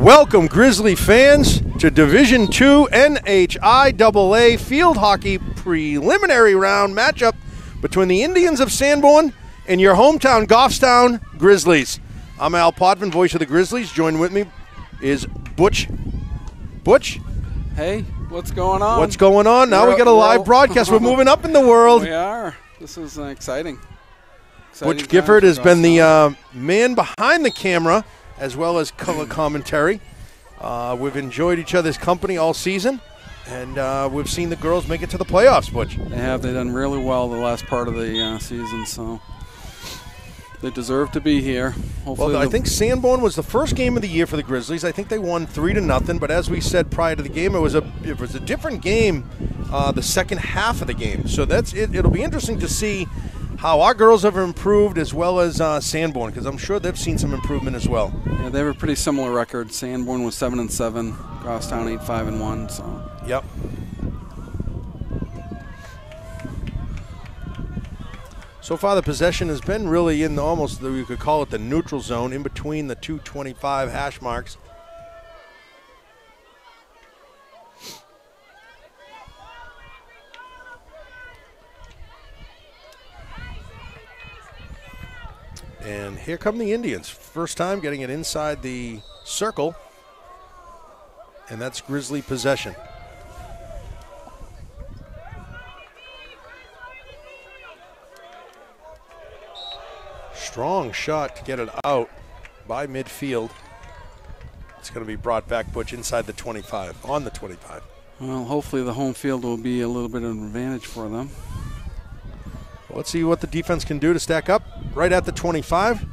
Welcome, Grizzly fans, to Division II NHIAA Field Hockey Preliminary Round matchup between the Indians of Sanborn and your hometown Goffstown Grizzlies. I'm Al Potvin, voice of the Grizzlies. Joined with me is Butch. Butch? Hey, what's going on? What's going on? Now we got a live broadcast. We're moving up in the world. We are. This is exciting. Butch Gifford has been the man behind the camera as well as color commentary. We've enjoyed each other's company all season, and we've seen the girls make it to the playoffs, Butch. They have. They've done really well the last part of the season, so they deserve to be here. Hopefully, well, I think Sanborn was the first game of the year for the Grizzlies. I think they won 3-0, but as we said prior to the game, it was a different game the second half of the game. So that's it. It'll be interesting to see how our girls have improved as well as Sanborn, because I'm sure they've seen some improvement as well. Yeah, they have a pretty similar record. Sanborn was 7-7, Goffstown 8-5-1. So. Yep. So far, the possession has been really in almost, you could call it the neutral zone, in between the 225 hash marks. And here come the Indians. First time getting it inside the circle. And that's Grizzly possession. Strong shot to get it out by midfield. It's going to be brought back, Butch, inside the 25, on the 25. Well, hopefully the home field will be a little bit of an advantage for them. Let's see what the defense can do to stack up. Right at the 25.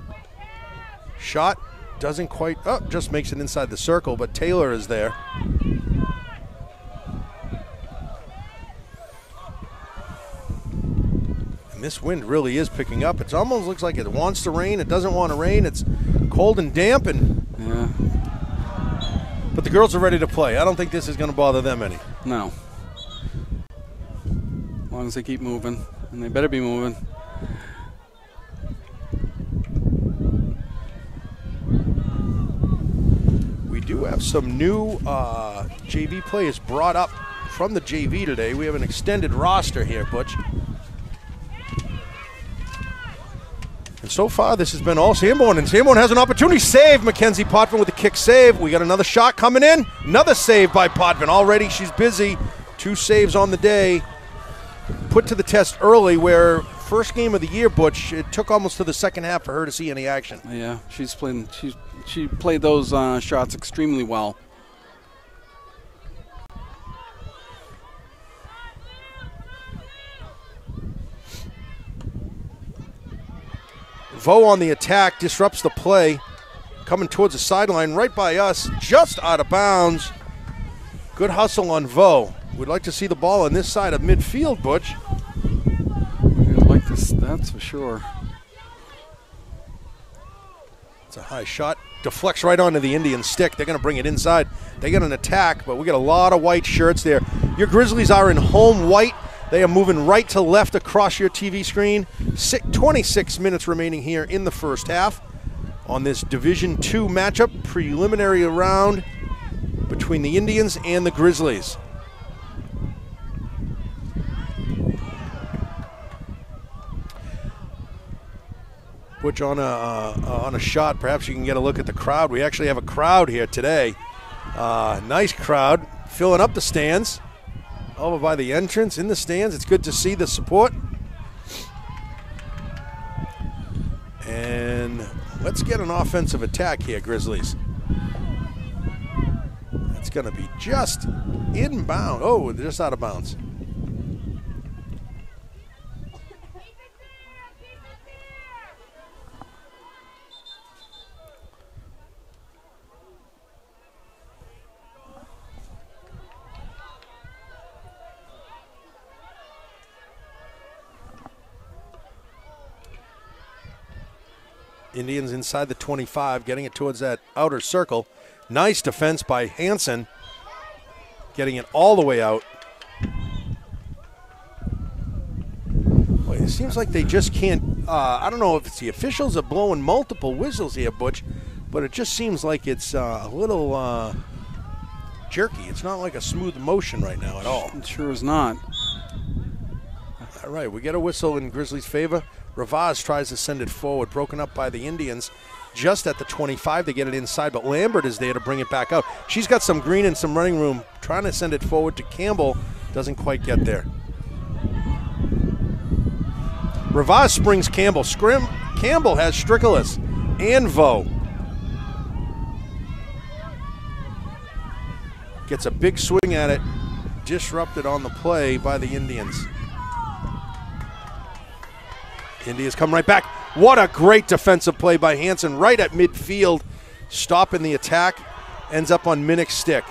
Shot doesn't quite, just makes it inside the circle, but Taylor is there. And this wind really is picking up. It almost looks like it wants to rain. It doesn't want to rain. It's cold and damp, and yeah. But the girls are ready to play. I don't think this is going to bother them any. No. As long as they keep moving, and they better be moving. We do have some new JV players brought up from the JV today. We have an extended roster here, Butch. And so far, this has been all Sanborn, and Sanborn has an opportunity. Save, Mackenzie Potvin with a kick save. We got another shot coming in. Another save by Potvin. Already she's busy. 2 saves on the day. Put to the test early, where first game of the year, Butch, it took almost to the second half for her to see any action. Yeah, she played those shots extremely well. Vo on the attack, disrupts the play. Coming towards the sideline, right by us, just out of bounds. Good hustle on Vo. We'd like to see the ball on this side of midfield, Butch. We'd like this, that's for sure. It's a high shot. Deflects right onto the Indian stick. They're going to bring it inside. They got an attack, but we got a lot of white shirts there. Your Grizzlies are in home white. They are moving right to left across your TV screen. 26 minutes remaining here in the first half on this Division II matchup, preliminary round between the Indians and the Grizzlies. Butch, on a shot, perhaps you can get a look at the crowd. We actually have a crowd here today. Nice crowd, filling up the stands. Over by the entrance, in the stands. It's good to see the support. And let's get an offensive attack here, Grizzlies. It's going to be just inbound. Oh, just out of bounds. Indians inside the 25, getting it towards that outer circle. Nice defense by Hansen, getting it all the way out. Boy, it seems like they just can't, I don't know if it's the officials are blowing multiple whistles here, Butch, but it just seems like it's a little jerky. It's not like a smooth motion right now at all. It sure is not. All right, we get a whistle in Grizzlies' favor. Ravaz tries to send it forward, broken up by the Indians. Just at the 25, they get it inside, but Lambert is there to bring it back out. She's got some green and some running room, trying to send it forward to Campbell. Doesn't quite get there. Ravaz springs Campbell. Campbell has Strickless and Vo. Gets a big swing at it. Disrupted on the play by the Indians. Indians come right back. What a great defensive play by Hansen right at midfield. Stopping the attack. Ends up on Minnick's stick.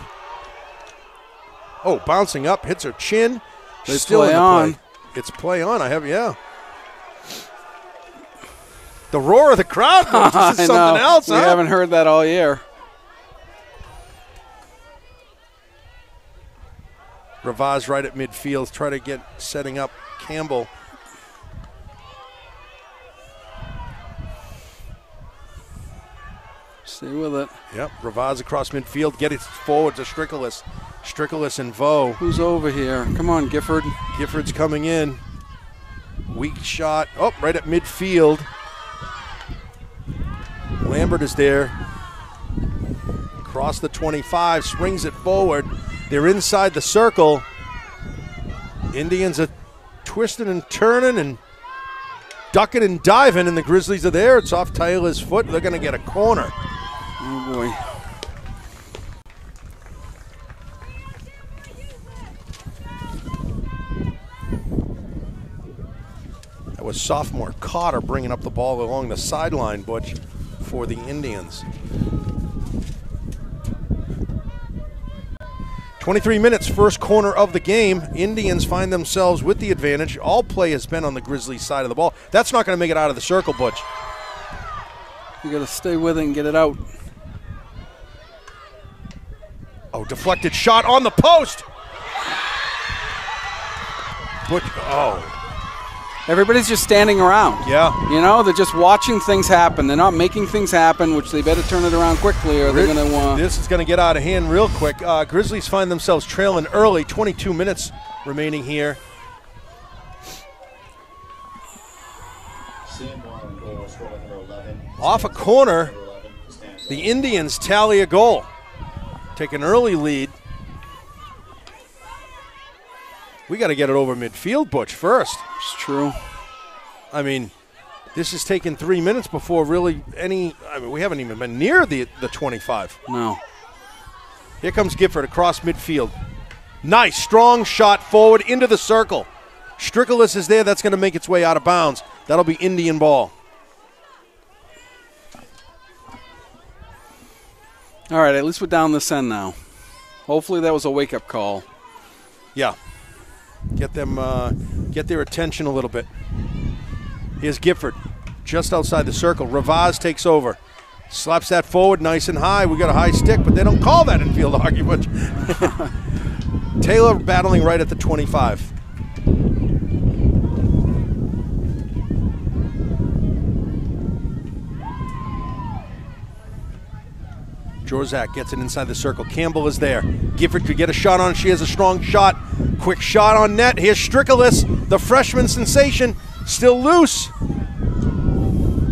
Oh, bouncing up. Hits her chin. They Still play in the on. play. It's play on. Yeah. The roar of the crowd. This is something else, We huh? haven't heard that all year. Ravaz right at midfield. Try to get setting up Campbell. Stay with it. Yep, Ravaz across midfield. Get it forward to Strickless. Strickless and Vo. Who's over here? Come on, Gifford. Gifford's coming in. Weak shot. Oh, right at midfield. Lambert is there. Across the 25, springs it forward. They're inside the circle. Indians are twisting and turning and ducking and diving, and the Grizzlies are there. It's off Taylor's foot. They're going to get a corner. Oh, boy. That was sophomore Cotter bringing up the ball along the sideline, Butch, for the Indians. 23 minutes, first corner of the game. Indians find themselves with the advantage. All play has been on the Grizzlies' side of the ball. That's not going to make it out of the circle, Butch. You got to stay with it and get it out. Oh, deflected shot on the post. Butch, oh. Everybody's just standing around. Yeah. You know, they're just watching things happen. They're not making things happen, which they better turn it around quickly or they're going to This is going to get out of hand real quick. Grizzlies find themselves trailing early. 22 minutes remaining here. Sanborn goal scorer number 11. Off a corner, the Indians tally a goal. Take an early lead. We got to get it over midfield, Butch, first. It's true. I mean, this has taken 3 minutes before really we haven't even been near the 25. No. Here comes Gifford across midfield. Nice, strong shot forward into the circle. Strickless is there. That's going to make its way out of bounds. That'll be Indian ball. All right, at least we're down this end now. Hopefully that was a wake-up call. Yeah. Get them, get their attention a little bit. Here's Gifford, just outside the circle. Ravaz takes over. Slaps that forward nice and high. We got a high stick, but they don't call that in field argument. Taylor battling right at the 25. Jorzak gets it inside the circle. Campbell is there. Gifford could get a shot on. She has a strong shot. Quick shot on net. Here's Strickless, the freshman sensation, still loose.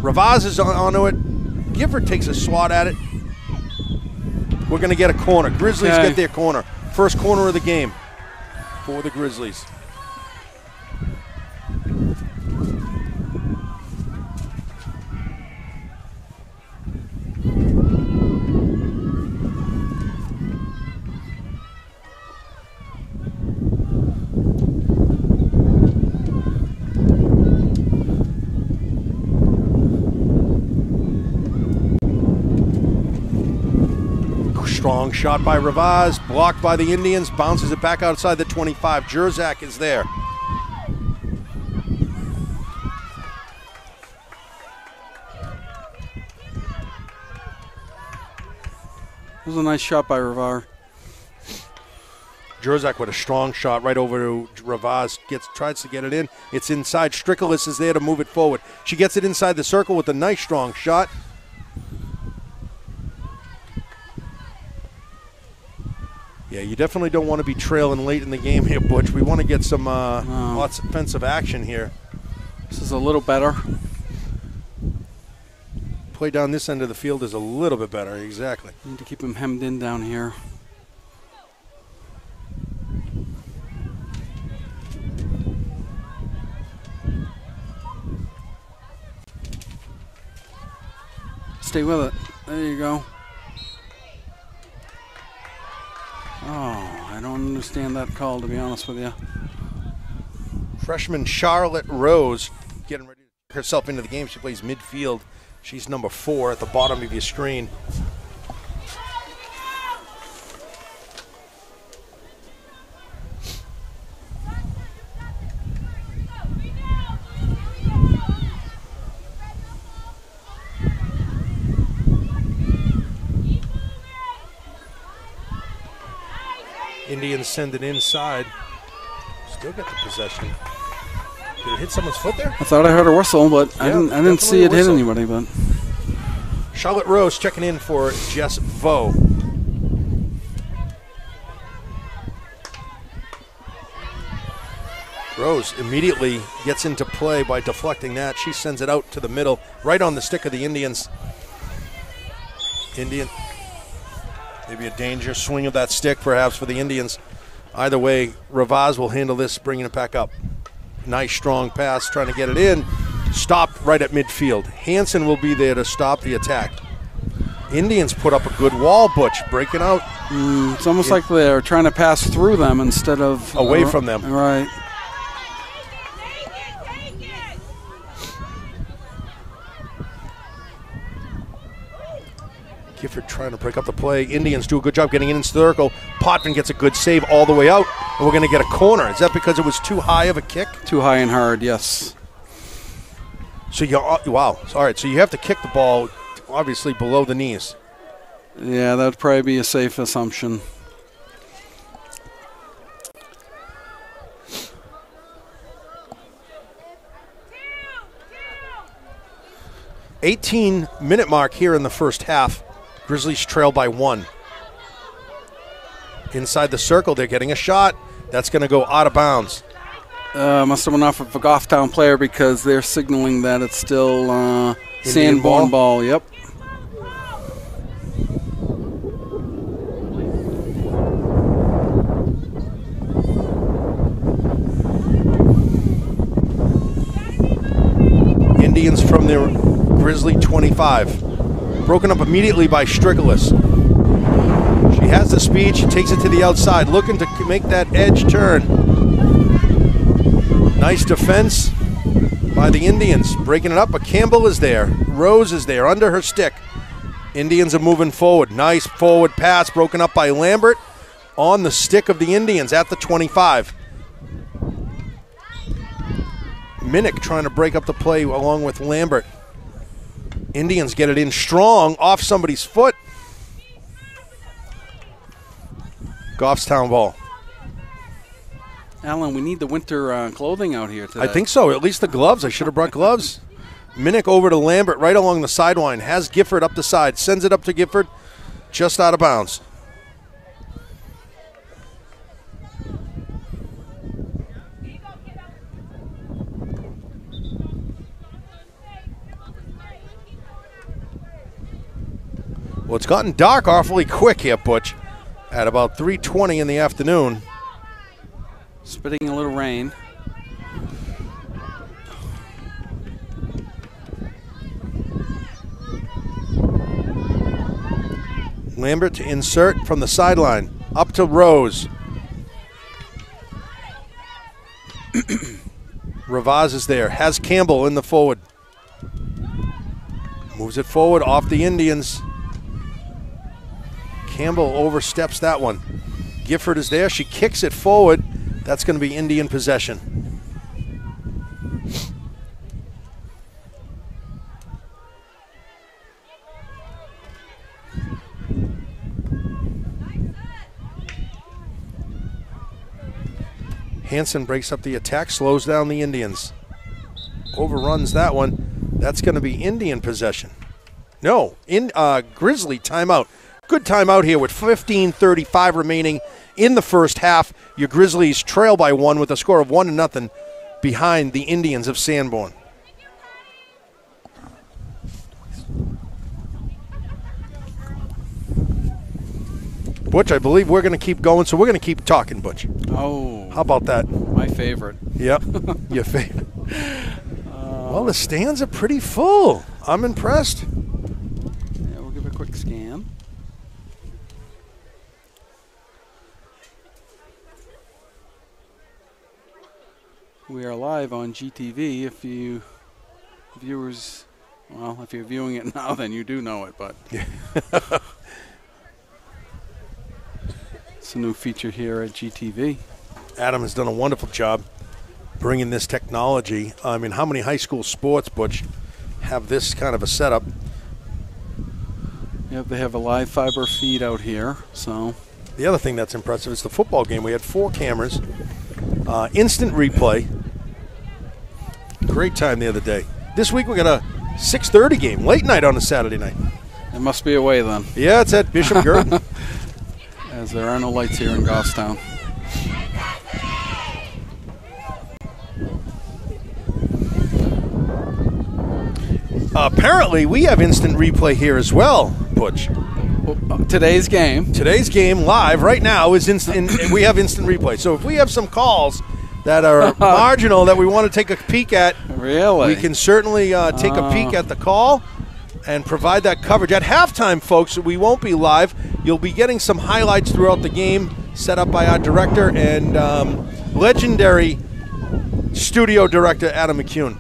Ravaz is onto it. Gifford takes a swat at it. We're going to get a corner. Grizzlies get their corner. First corner of the game for the Grizzlies. Strong shot by Ravaz, blocked by the Indians, bounces it back outside the 25. Jorzak is there. It was a nice shot by Ravar. Jorzak with a strong shot right over to Ravaz. Tries to get it in. It's inside. Strickless is there to move it forward. She gets it inside the circle with a nice strong shot. Yeah, you definitely don't want to be trailing late in the game here, Butch. We want to get some lots of offensive action here. This is a little better. Play down this end of the field is a little bit better, exactly. Need to keep him hemmed in down here. Stay with it. There you go. Oh, I don't understand that call, to be honest with you. Freshman Charlotte Rose getting ready to get herself into the game. She plays midfield. She's number 4 at the bottom of your screen. Indians send it inside. Still got the possession. Did it hit someone's foot there? I thought I heard a whistle, but I didn't see it hit anybody. But Charlotte Rose checking in for Jess Vo. Rose immediately gets into play by deflecting that. She sends it out to the middle, right on the stick of the Indians. Maybe a dangerous swing of that stick, perhaps, for the Indians. Either way, Ravaz will handle this, bringing it back up. Nice, strong pass, trying to get it in. Stopped right at midfield. Hansen will be there to stop the attack. Indians put up a good wall, Butch, breaking out. It's almost like they're trying to pass through them instead of... away from them. Right. Gifford trying to break up the play. Indians do a good job getting in the circle. Potvin gets a good save all the way out, and we're going to get a corner. Is that because it was too high of a kick? Too high and hard, yes. So wow. All right, so you have to kick the ball, obviously, below the knees. Yeah, that would probably be a safe assumption. $18-minute mark here in the first half. Grizzlies trail by 1. Inside the circle, they're getting a shot. That's going to go out of bounds. Must have went off of a Goffstown player because they're signaling that it's still Sanborn ball. Yep. Indians from their Grizzly 25. Broken up immediately by Strickles. She has the speed. She takes it to the outside, looking to make that edge turn. Nice defense by the Indians. Breaking it up, but Campbell is there. Rose is there under her stick. Indians are moving forward. Nice forward pass broken up by Lambert on the stick of the Indians at the 25. Minnick trying to break up the play along with Lambert. Indians get it in strong off somebody's foot. Goffstown ball. Alan, we need the winter clothing out here today. I think so. At least the gloves. I should have brought gloves. Minnick over to Lambert right along the sideline. Has Gifford up the side. Sends it up to Gifford. Just out of bounds. Well, it's gotten dark awfully quick here, Butch, at about 3:20 in the afternoon. Spitting a little rain. Lambert to insert from the sideline. Up to Rose. Ravaz is there. Has Campbell in the forward. Moves it forward off the Indians. Campbell oversteps that one. Gifford is there. She kicks it forward. That's going to be Indian possession. Hansen breaks up the attack, slows down the Indians. Overruns that one. That's going to be Indian possession. No, Grizzly timeout. good time out here with 15:35 remaining in the first half. Your Grizzlies trail by 1 with a score of 1-0 behind the Indians of Sanborn. Butch, I believe we're going to keep going, so we're going to keep talking, Butch. Oh. How about that? My favorite. Yep, your favorite. Well, the stands are pretty full. I'm impressed. Yeah, we'll give a quick scan. We are live on GTV. If you viewers, well, if you're viewing it now, then you do know it, but it's a new feature here at GTV. Adam has done a wonderful job bringing this technology. I mean, how many high school sports, Butch, have this kind of a setup? Yep, they have a live fiber feed out here. So the other thing that's impressive is the football game. We had 4 cameras, instant replay. Great time the other day. This week we got a 6:30 game, late night on a Saturday night. it must be away then, Yeah, it's at Bishop Girton. as there are no lights here in Goffstown. Apparently, we have instant replay here as well, Butch. Today's game. Today's game live right now is instant. We have instant replay. So if we have some calls that are marginal that we want to take a peek at, Really? we can certainly take a peek at the call and provide that coverage. At halftime, folks, we won't be live. You'll be getting some highlights throughout the game set up by our director and legendary studio director, Adam McCune.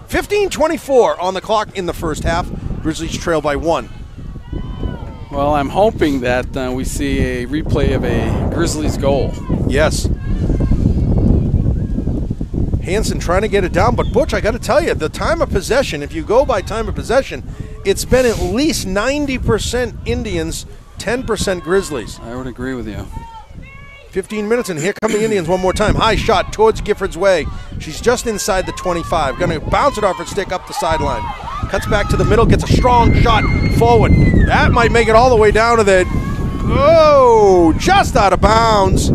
15:24 on the clock in the first half. Grizzlies trail by 1. Well, I'm hoping that we see a replay of a Grizzlies goal. Yes. Hansen trying to get it down, but Butch, I got to tell you, the time of possession, if you go by time of possession, it's been at least 90% Indians, 10% Grizzlies. I would agree with you. 15 minutes, and here come the Indians one more time. High shot towards Gifford's way. She's just inside the 25. Going to bounce it off her stick up the sideline. Cuts back to the middle, gets a strong shot forward. That might make it all the way down to the... Oh, just out of bounds.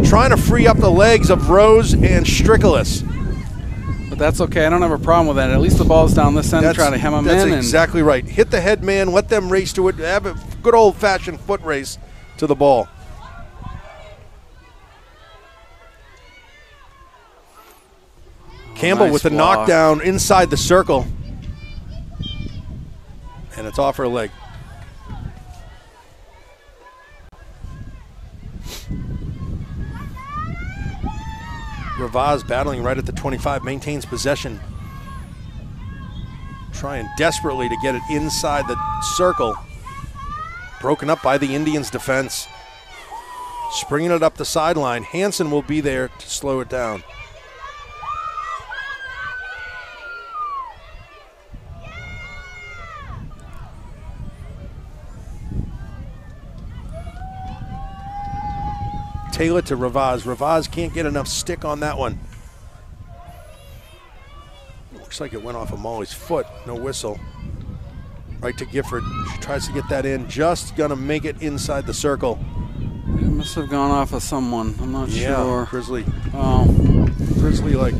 Trying to free up the legs of Rose and Strickless. But that's okay. I don't have a problem with that. At least the ball's down this end. Try to hem them in. That's exactly right. Hit the head man, let them race to it. Have a good old-fashioned foot race to the ball. Campbell nice with the block. knockdown inside the circle. And it's off her leg. Ravaz battling right at the 25, maintains possession. Trying desperately to get it inside the circle. Broken up by the Indians' defense. Springing it up the sideline. Hansen will be there to slow it down. Taylor to Ravaz. Ravaz can't get enough stick on that one. Looks like it went off of Molly's foot. No whistle. Right to Gifford. She tries to get that in. Just going to make it inside the circle. It must have gone off of someone. I'm not sure. Grizzly. Oh. Grizzly like...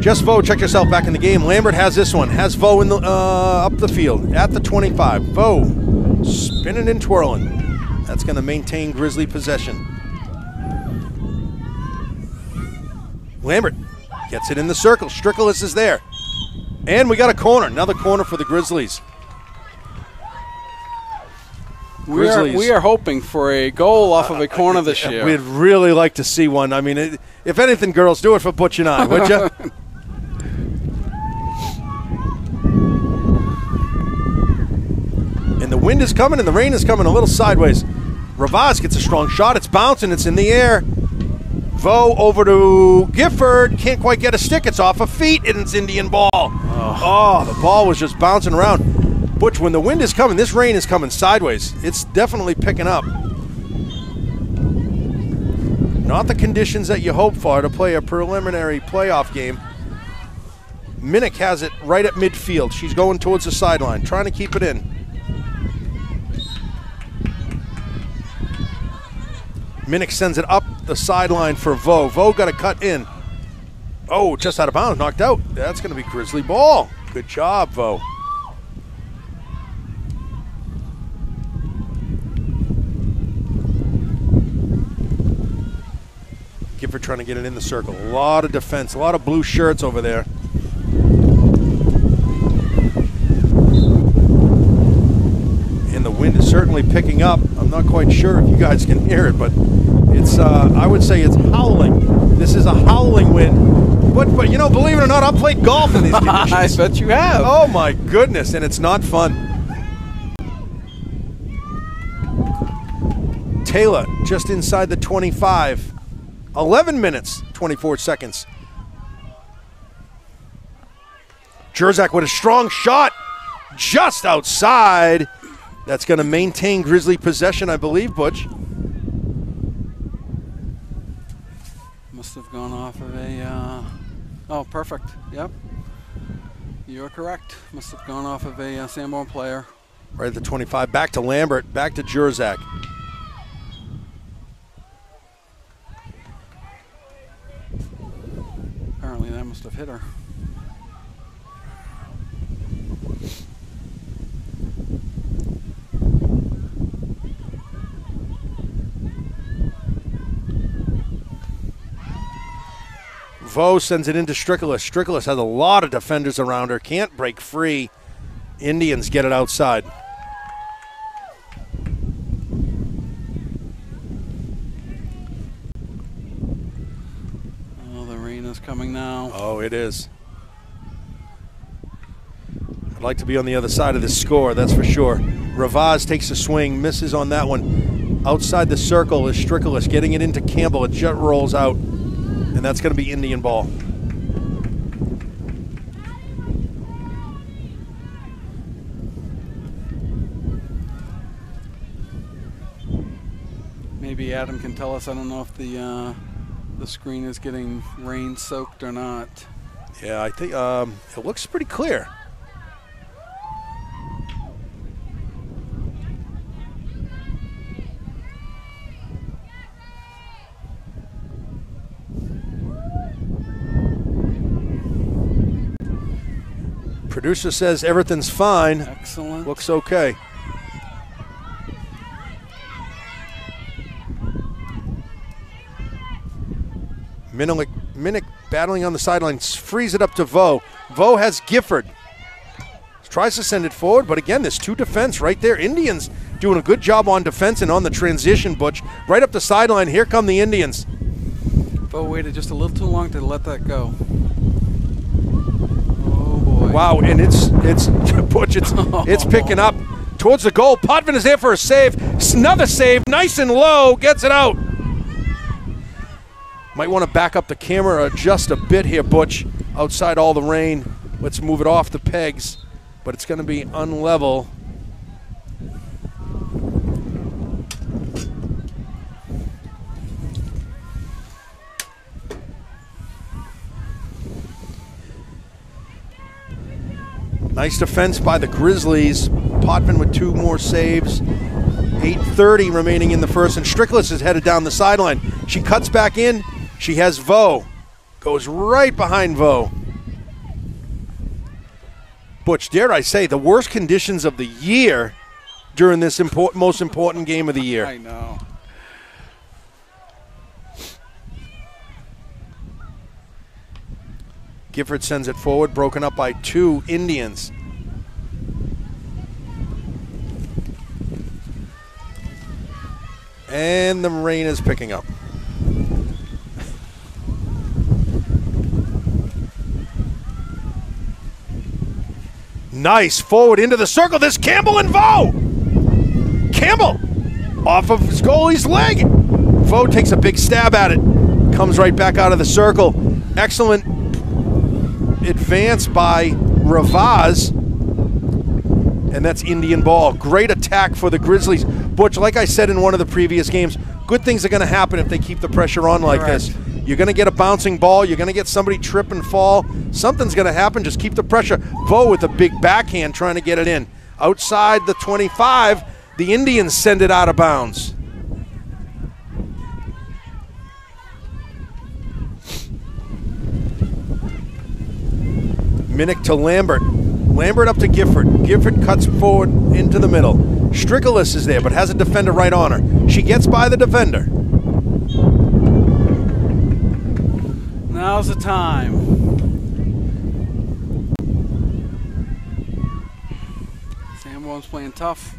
Jess Vo, check yourself back in the game. Lambert has this one. Has Vo in the, up the field at the 25. Vo spinning and twirling. That's going to maintain Grizzly possession. Lambert gets it in the circle. Strickless is there. And we got a corner. Another corner for the Grizzlies. We are hoping for a goal off of a corner this year. We'd really like to see one. I mean, if anything, girls, do it for Butch and I, would you? And the wind is coming and the rain is coming a little sideways. Ravaz gets a strong shot. It's bouncing. It's in the air. Vo over to Gifford. Can't quite get a stick. It's off of feet, and it's Indian ball. Oh, the ball was just bouncing around. Butch, when the wind is coming, this rain is coming sideways. It's definitely picking up. Not the conditions that you hope for to play a preliminary playoff game. Minnick has it right at midfield. She's going towards the sideline, trying to keep it in. Minnick sends it up the sideline for Vo. Vo got a cut in. Oh, just out of bounds, knocked out. That's going to be Grizzly ball. Good job, Vo. Gifford trying to get it in the circle. A lot of defense, a lot of blue shirts over there. And the wind is certainly picking up. I'm not quite sure if you guys can hear it, but it's, I would say it's howling. This is a howling wind. But you know, believe it or not, I've played golf in these conditions. I bet you have. Oh my goodness, and it's not fun. Taylor just inside the 25. 11 minutes, 24 seconds. Jerzak with a strong shot just outside. That's going to maintain Grizzly possession, I believe, Butch. Must have gone off of a, oh, perfect, yep. You're correct. Must have gone off of a Sanborn player. Right at the 25, back to Lambert, back to Jerzak. Apparently that must have hit her. Vo sends it into Strickler. Strickler has a lot of defenders around her. Can't break free. Indians get it outside. Oh, the rain is coming now. Oh, it is. I'd like to be on the other side of this score, that's for sure. Ravaz takes a swing, misses on that one. Outside the circle is Strickler getting it into Campbell. It jet rolls out. And that's going to be Indian ball. Maybe Adam can tell us. I don't know if the screen is getting rain soaked or not. Yeah, I think it looks pretty clear. Producer says everything's fine. Excellent. Looks okay. Minnick battling on the sidelines, frees it up to Vo. Vo has Gifford. Tries to send it forward, but again, there's two defense right there. Indians doing a good job on defense and on the transition, Butch. Right up the sideline, here come the Indians. Vo waited just a little too long to let that go. Wow, and it's Butch, it's picking up towards the goal. Potvin is there for a save. Another save, nice and low, gets it out. Might want to back up the camera just a bit here, Butch. Outside all the rain. Let's move it off the pegs, but it's going to be unlevel. Nice defense by the Grizzlies. Potvin with two more saves. 8:30 remaining in the first, and Strickler is headed down the sideline. She cuts back in. She has Vo. Goes right behind Vo. Butch, dare I say, the worst conditions of the year during this most important game of the year. I know. Gifford sends it forward, broken up by two Indians. And the rain is picking up. Nice forward into the circle. This Campbell and Vo. Campbell off of his goalie's leg. Vo takes a big stab at it. Comes right back out of the circle. Excellent advance by Ravaz. And that's Indian ball. Great attack for the Grizzlies. Butch, like I said in one of the previous games, good things are going to happen if they keep the pressure on like this. You're going to get a bouncing ball. You're going to get somebody trip and fall. Something's going to happen. Just keep the pressure. Vo with a big backhand trying to get it in. Outside the 25, the Indians send it out of bounds. Minnick to Lambert. Lambert up to Gifford. Gifford cuts forward into the middle. Strickless is there, but has a defender right on her. She gets by the defender. Now's the time. Sanborn's playing tough.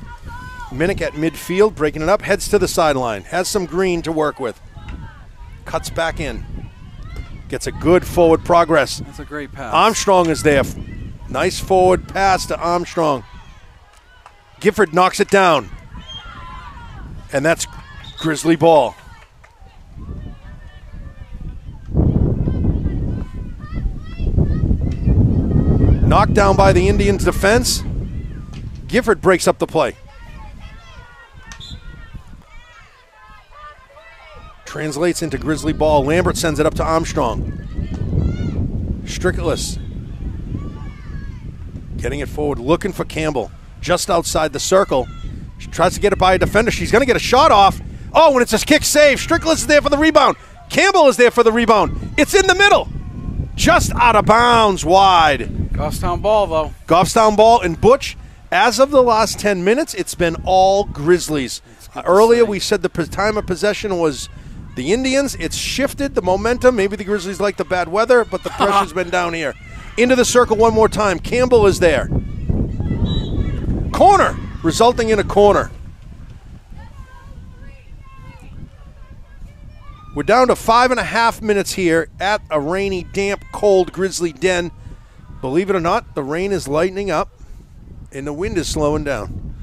Minnick at midfield, breaking it up, heads to the sideline. Has some green to work with. Cuts back in. Gets a good forward progress. That's a great pass. Armstrong is there. Nice forward pass to Armstrong. Gifford knocks it down. And that's Grizzly ball. Knocked down by the Indians' defense. Gifford breaks up the play. Translates into Grizzly ball. Lambert sends it up to Armstrong. Strickless. Getting it forward, looking for Campbell. Just outside the circle. She tries to get it by a defender. She's going to get a shot off. Oh, and it's a kick save. Strickless is there for the rebound. Campbell is there for the rebound. It's in the middle. Just out of bounds, wide. Goffstown ball, though. Goffstown ball, and Butch, as of the last 10 minutes, it's been all Grizzlies. Earlier we said the time of possession was the Indians. It's shifted the momentum. Maybe the Grizzlies like the bad weather, but the pressure's been down here. Into the circle one more time. Campbell is there. Corner, resulting in a corner. We're down to 5.5 minutes here at a rainy, damp, cold Grizzly den. Believe it or not, the rain is lightening up and the wind is slowing down.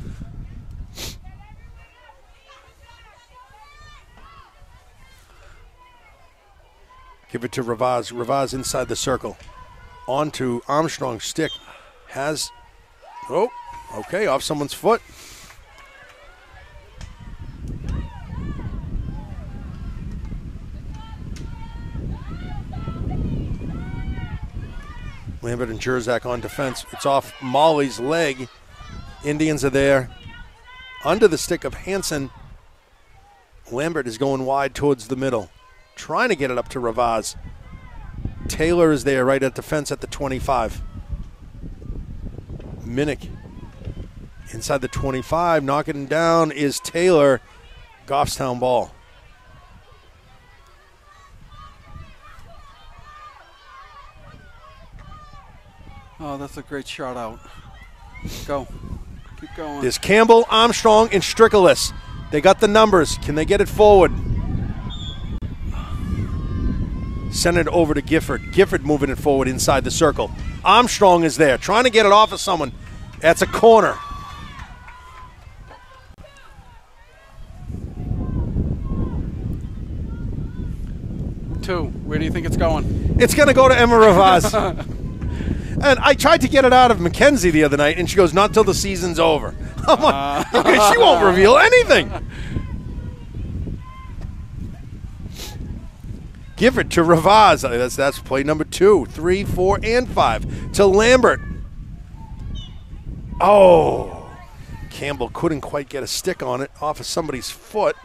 Give it to Ravaz. Ravaz inside the circle. On to Armstrong's stick. Has, oh, okay, off someone's foot. Lambert and Jerzak on defense. It's off Molly's leg. Indians are there. Under the stick of Hansen. Lambert is going wide towards the middle. Trying to get it up to Ravaz. Taylor is there right at defense at the 25. Minnick inside the 25. Knocking down is Taylor. Goffstown ball. Oh, that's a great shot out. Go. Keep going. There's Campbell, Armstrong, and Strickless. They got the numbers. Can they get it forward? Send it over to Gifford. Gifford moving it forward inside the circle. Armstrong is there, trying to get it off of someone. That's a corner. Two. Where do you think it's going? It's going to go to Emma Ravaz. And I tried to get it out of Mackenzie the other night, and she goes, not till the season's over. I'm like, she won't reveal anything. Give it to Ravaz. That's play number 2, 3, 4, and 5. To Lambert. Oh. Campbell couldn't quite get a stick on it off of somebody's foot.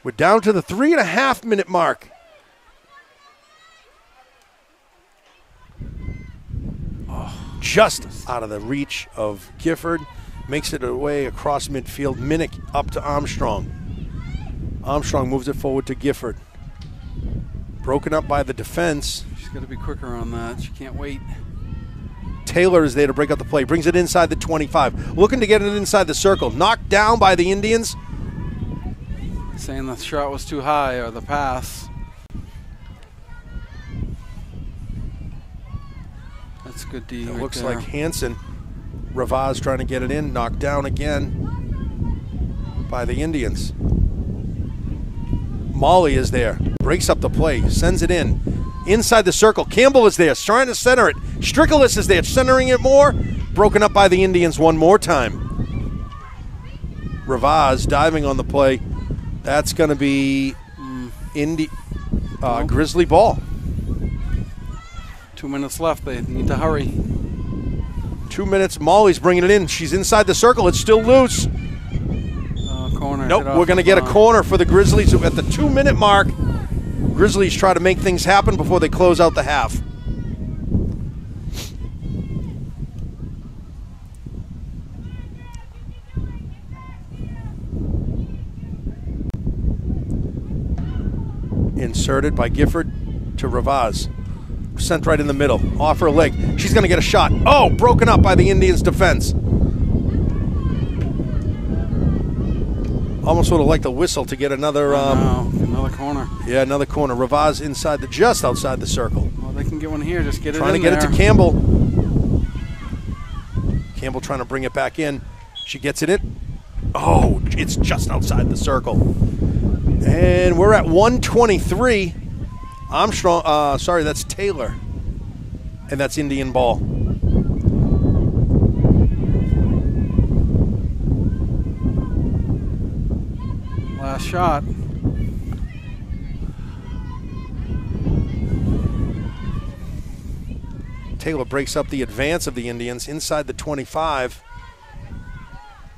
We're down to the 3.5 minute mark. Just out of the reach of Gifford. Makes it away across midfield. Minnick up to Armstrong. Armstrong moves it forward to Gifford. Broken up by the defense. She's got to be quicker on that. She can't wait. Taylor is there to break up the play. Brings it inside the 25. Looking to get it inside the circle. Knocked down by the Indians. Saying the shot was too high, or the pass. That's good D. It right looks there. like Hansen. Ravaz trying to get it in. Knocked down again by the Indians. Molly is there. Breaks up the play. Sends it in. Inside the circle. Campbell is there. Trying to center it. Strickless is there. Centering it more. Broken up by the Indians one more time. Ravaz diving on the play. That's going to be Grizzly ball. 2 minutes left. They need to hurry. 2 minutes. Molly's bringing it in. She's inside the circle. It's still loose. Corner. Nope, we're going to get a corner for the Grizzlies at the 2-minute mark. Grizzlies try to make things happen before they close out the half. Inserted by Gifford to Ravaz. Sent right in the middle. Off her leg. She's going to get a shot. Oh, broken up by the Indians' defense. Almost would have liked a whistle to get another. Another corner. Yeah, another corner. Ravaz inside just outside the circle. Well, they can get one here. Just get it in there. Trying to get it to Campbell. Campbell trying to bring it back in. She gets it in. Oh, it's just outside the circle. And we're at 123. Armstrong, sorry, that's Taylor. And that's Indian ball. Last shot. Taylor breaks up the advance of the Indians inside the 25.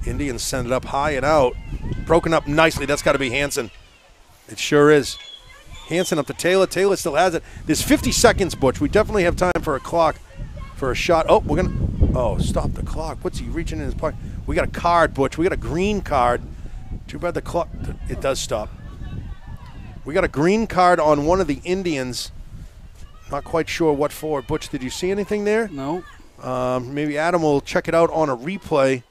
Indians send it up high and out. Broken up nicely. That's got to be Hansen. It sure is. Hansen up to Taylor. Taylor still has it. There's 50 seconds, Butch. We definitely have time for a clock for a shot. Oh, we're going to. Oh, stop the clock. What's he reaching in his pocket? We got a card, Butch. We got a green card. Too bad the clock. It does stop. We got a green card on one of the Indians. Not quite sure what for. Butch, did you see anything there? No. Maybe Adam will check it out on a replay.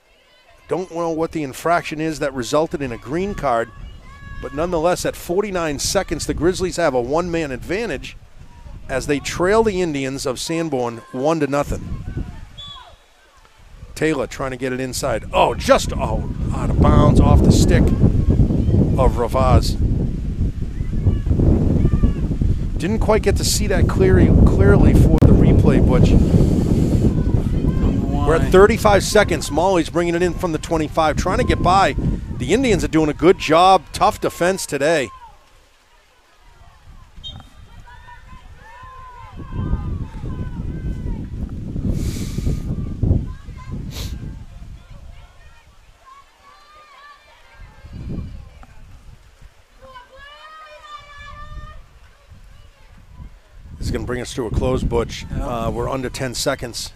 Don't know what the infraction is that resulted in a green card. But nonetheless, at 49 seconds, the Grizzlies have a one-man advantage as they trail the Indians of Sanborn 1-0. Taylor trying to get it inside. Oh, just out of bounds off the stick of Ravaz. Didn't quite get to see that clearly for the replay, Butch. We're at 35 seconds. Molly's bringing it in from the 25, trying to get by. The Indians are doing a good job. Tough defense today. This is going to bring us to a close, Butch. Yep. We're under 10 seconds.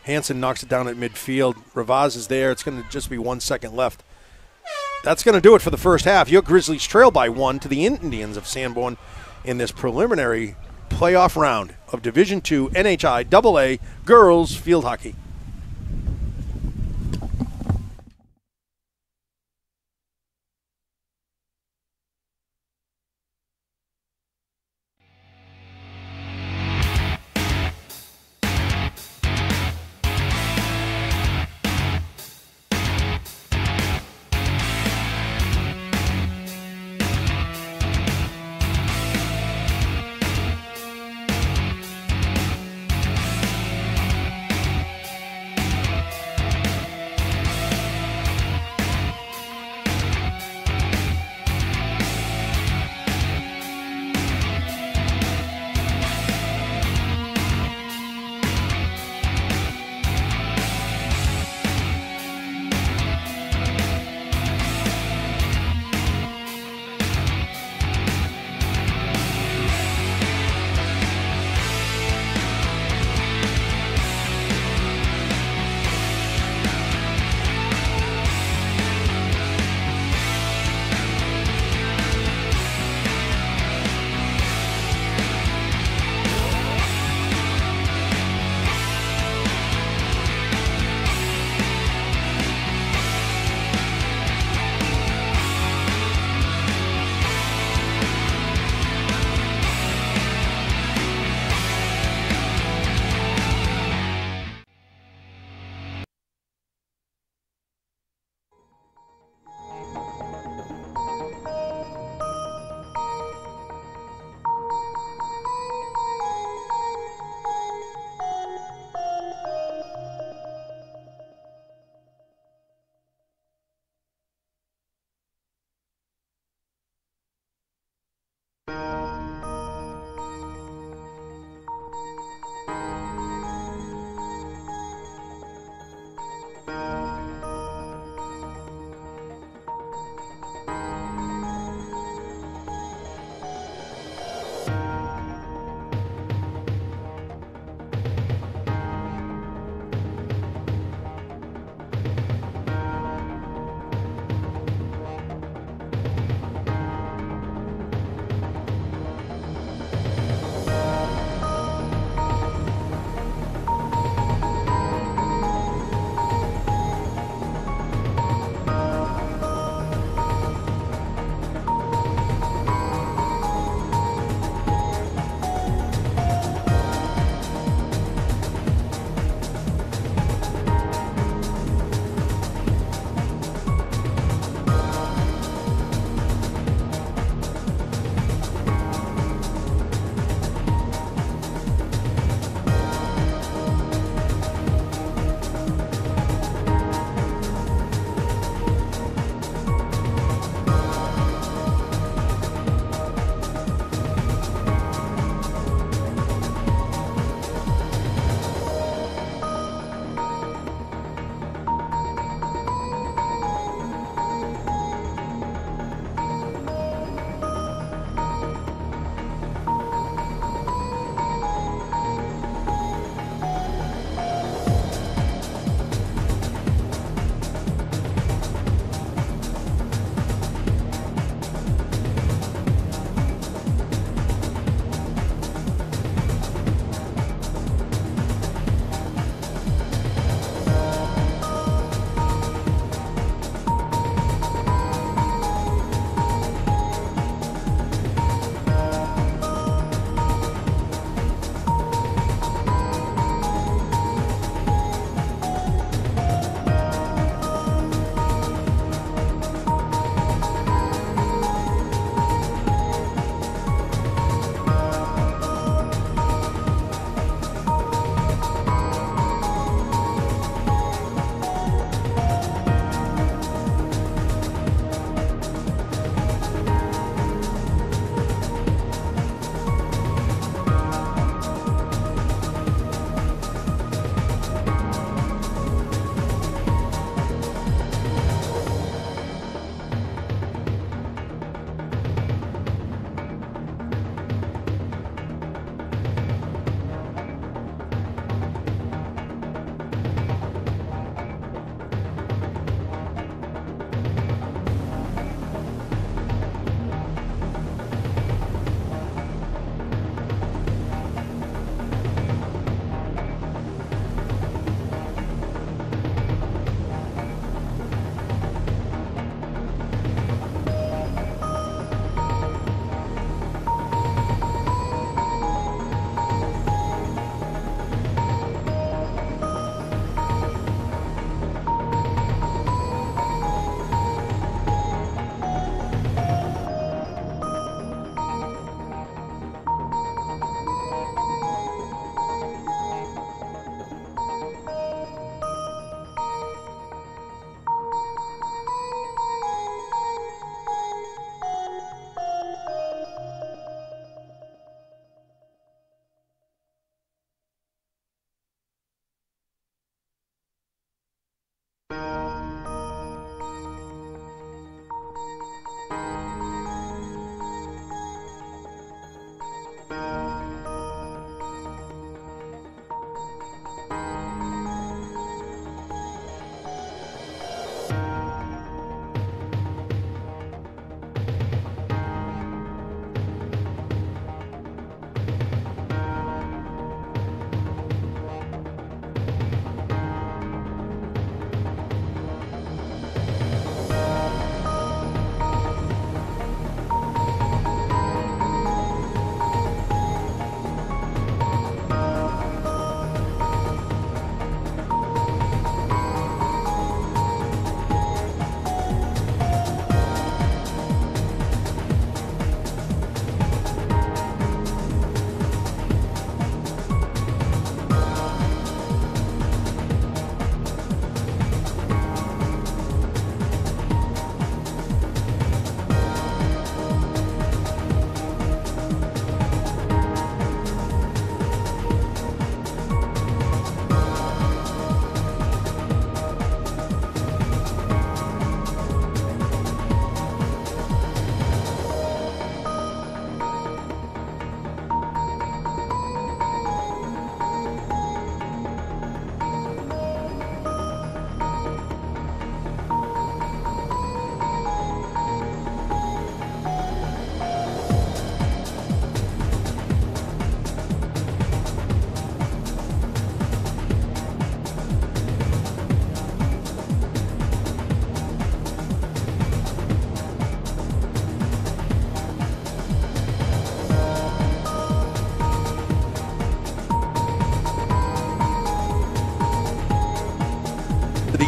Hansen knocks it down at midfield. Ravaz is there. It's going to just be 1 second left. That's going to do it for the first half. Your Grizzlies trail by 1 to the Indians of Sanborn in this preliminary playoff round of Division II NHI AA Girls Field Hockey.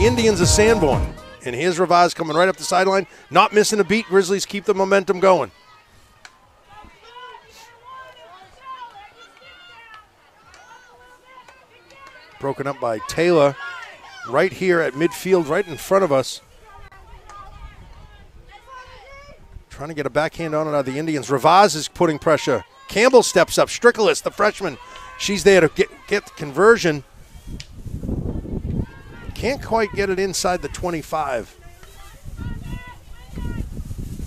the Indians of Sanborn. And here's Ravaz coming right up the sideline. Not missing a beat. Grizzlies keep the momentum going. Broken up by Taylor right here at midfield, right in front of us. Trying to get a backhand on it out of the Indians. Ravaz is putting pressure. Campbell steps up. Strickless, the freshman, she's there to get the conversion. Can't quite get it inside the 25.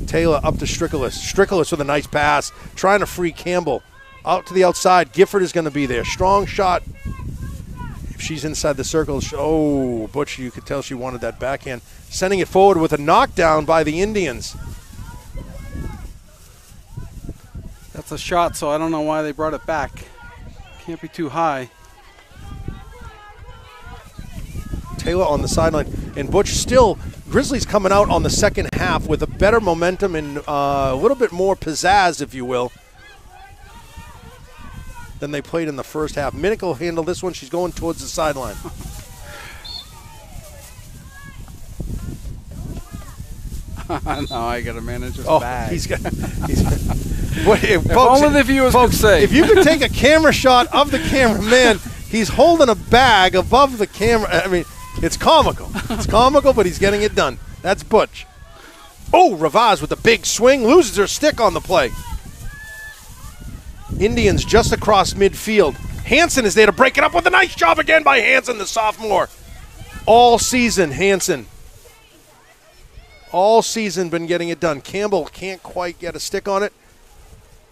Taylor up to Strickless. Strickless with a nice pass. Trying to free Campbell. Out to the outside. Gifford is going to be there. Strong shot. If she's inside the circle. Oh, Butch, you could tell she wanted that backhand. Sending it forward with a knockdown by the Indians. That's a shot, so I don't know why they brought it back. Can't be too high. Taylor on the sideline. And Butch still, Grizzlies coming out on the second half with a better momentum and a little bit more pizzazz, if you will, than they played in the first half. Minnick will handle this one. She's going towards the sideline. No, I got to manage his Oh, bag. he's got. Well, If only the viewers could see. If you could take a camera shot of the cameraman, he's holding a bag above the camera. I mean, it's comical. It's comical, but he's getting it done. That's Butch. Oh, Ravaz with a big swing, loses her stick on the play. Indians just across midfield. Hansen is there to break it up with a nice job again by Hansen, the sophomore. All season, Hansen. All season been getting it done. Campbell can't quite get a stick on it.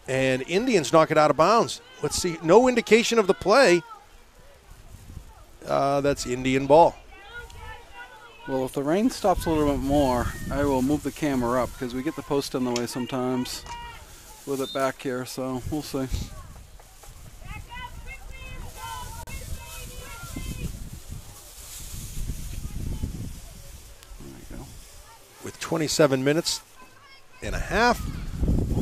And Indians knock it out of bounds. Let's see. No indication of the play. That's Indian ball. Well, if the rain stops a little bit more, I will move the camera up because we get the post in the way sometimes with it back here, so we'll see. There you go. With 27 minutes and a half,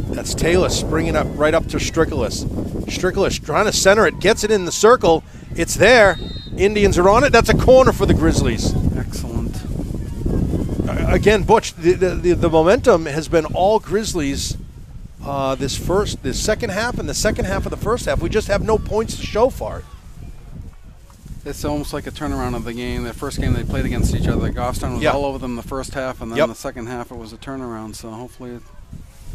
that's Taylor springing up right up to Strickless. Strickless trying to center it, gets it in the circle. It's there. Indians are on it. That's a corner for the Grizzlies. Excellent. Again, Butch, the momentum has been all Grizzlies this second half and the second half of the first half. We just have no points to show for it. It's almost like a turnaround of the game. The first game they played against each other, Goffstown was all over them the first half, and then the second half it was a turnaround. So hopefully,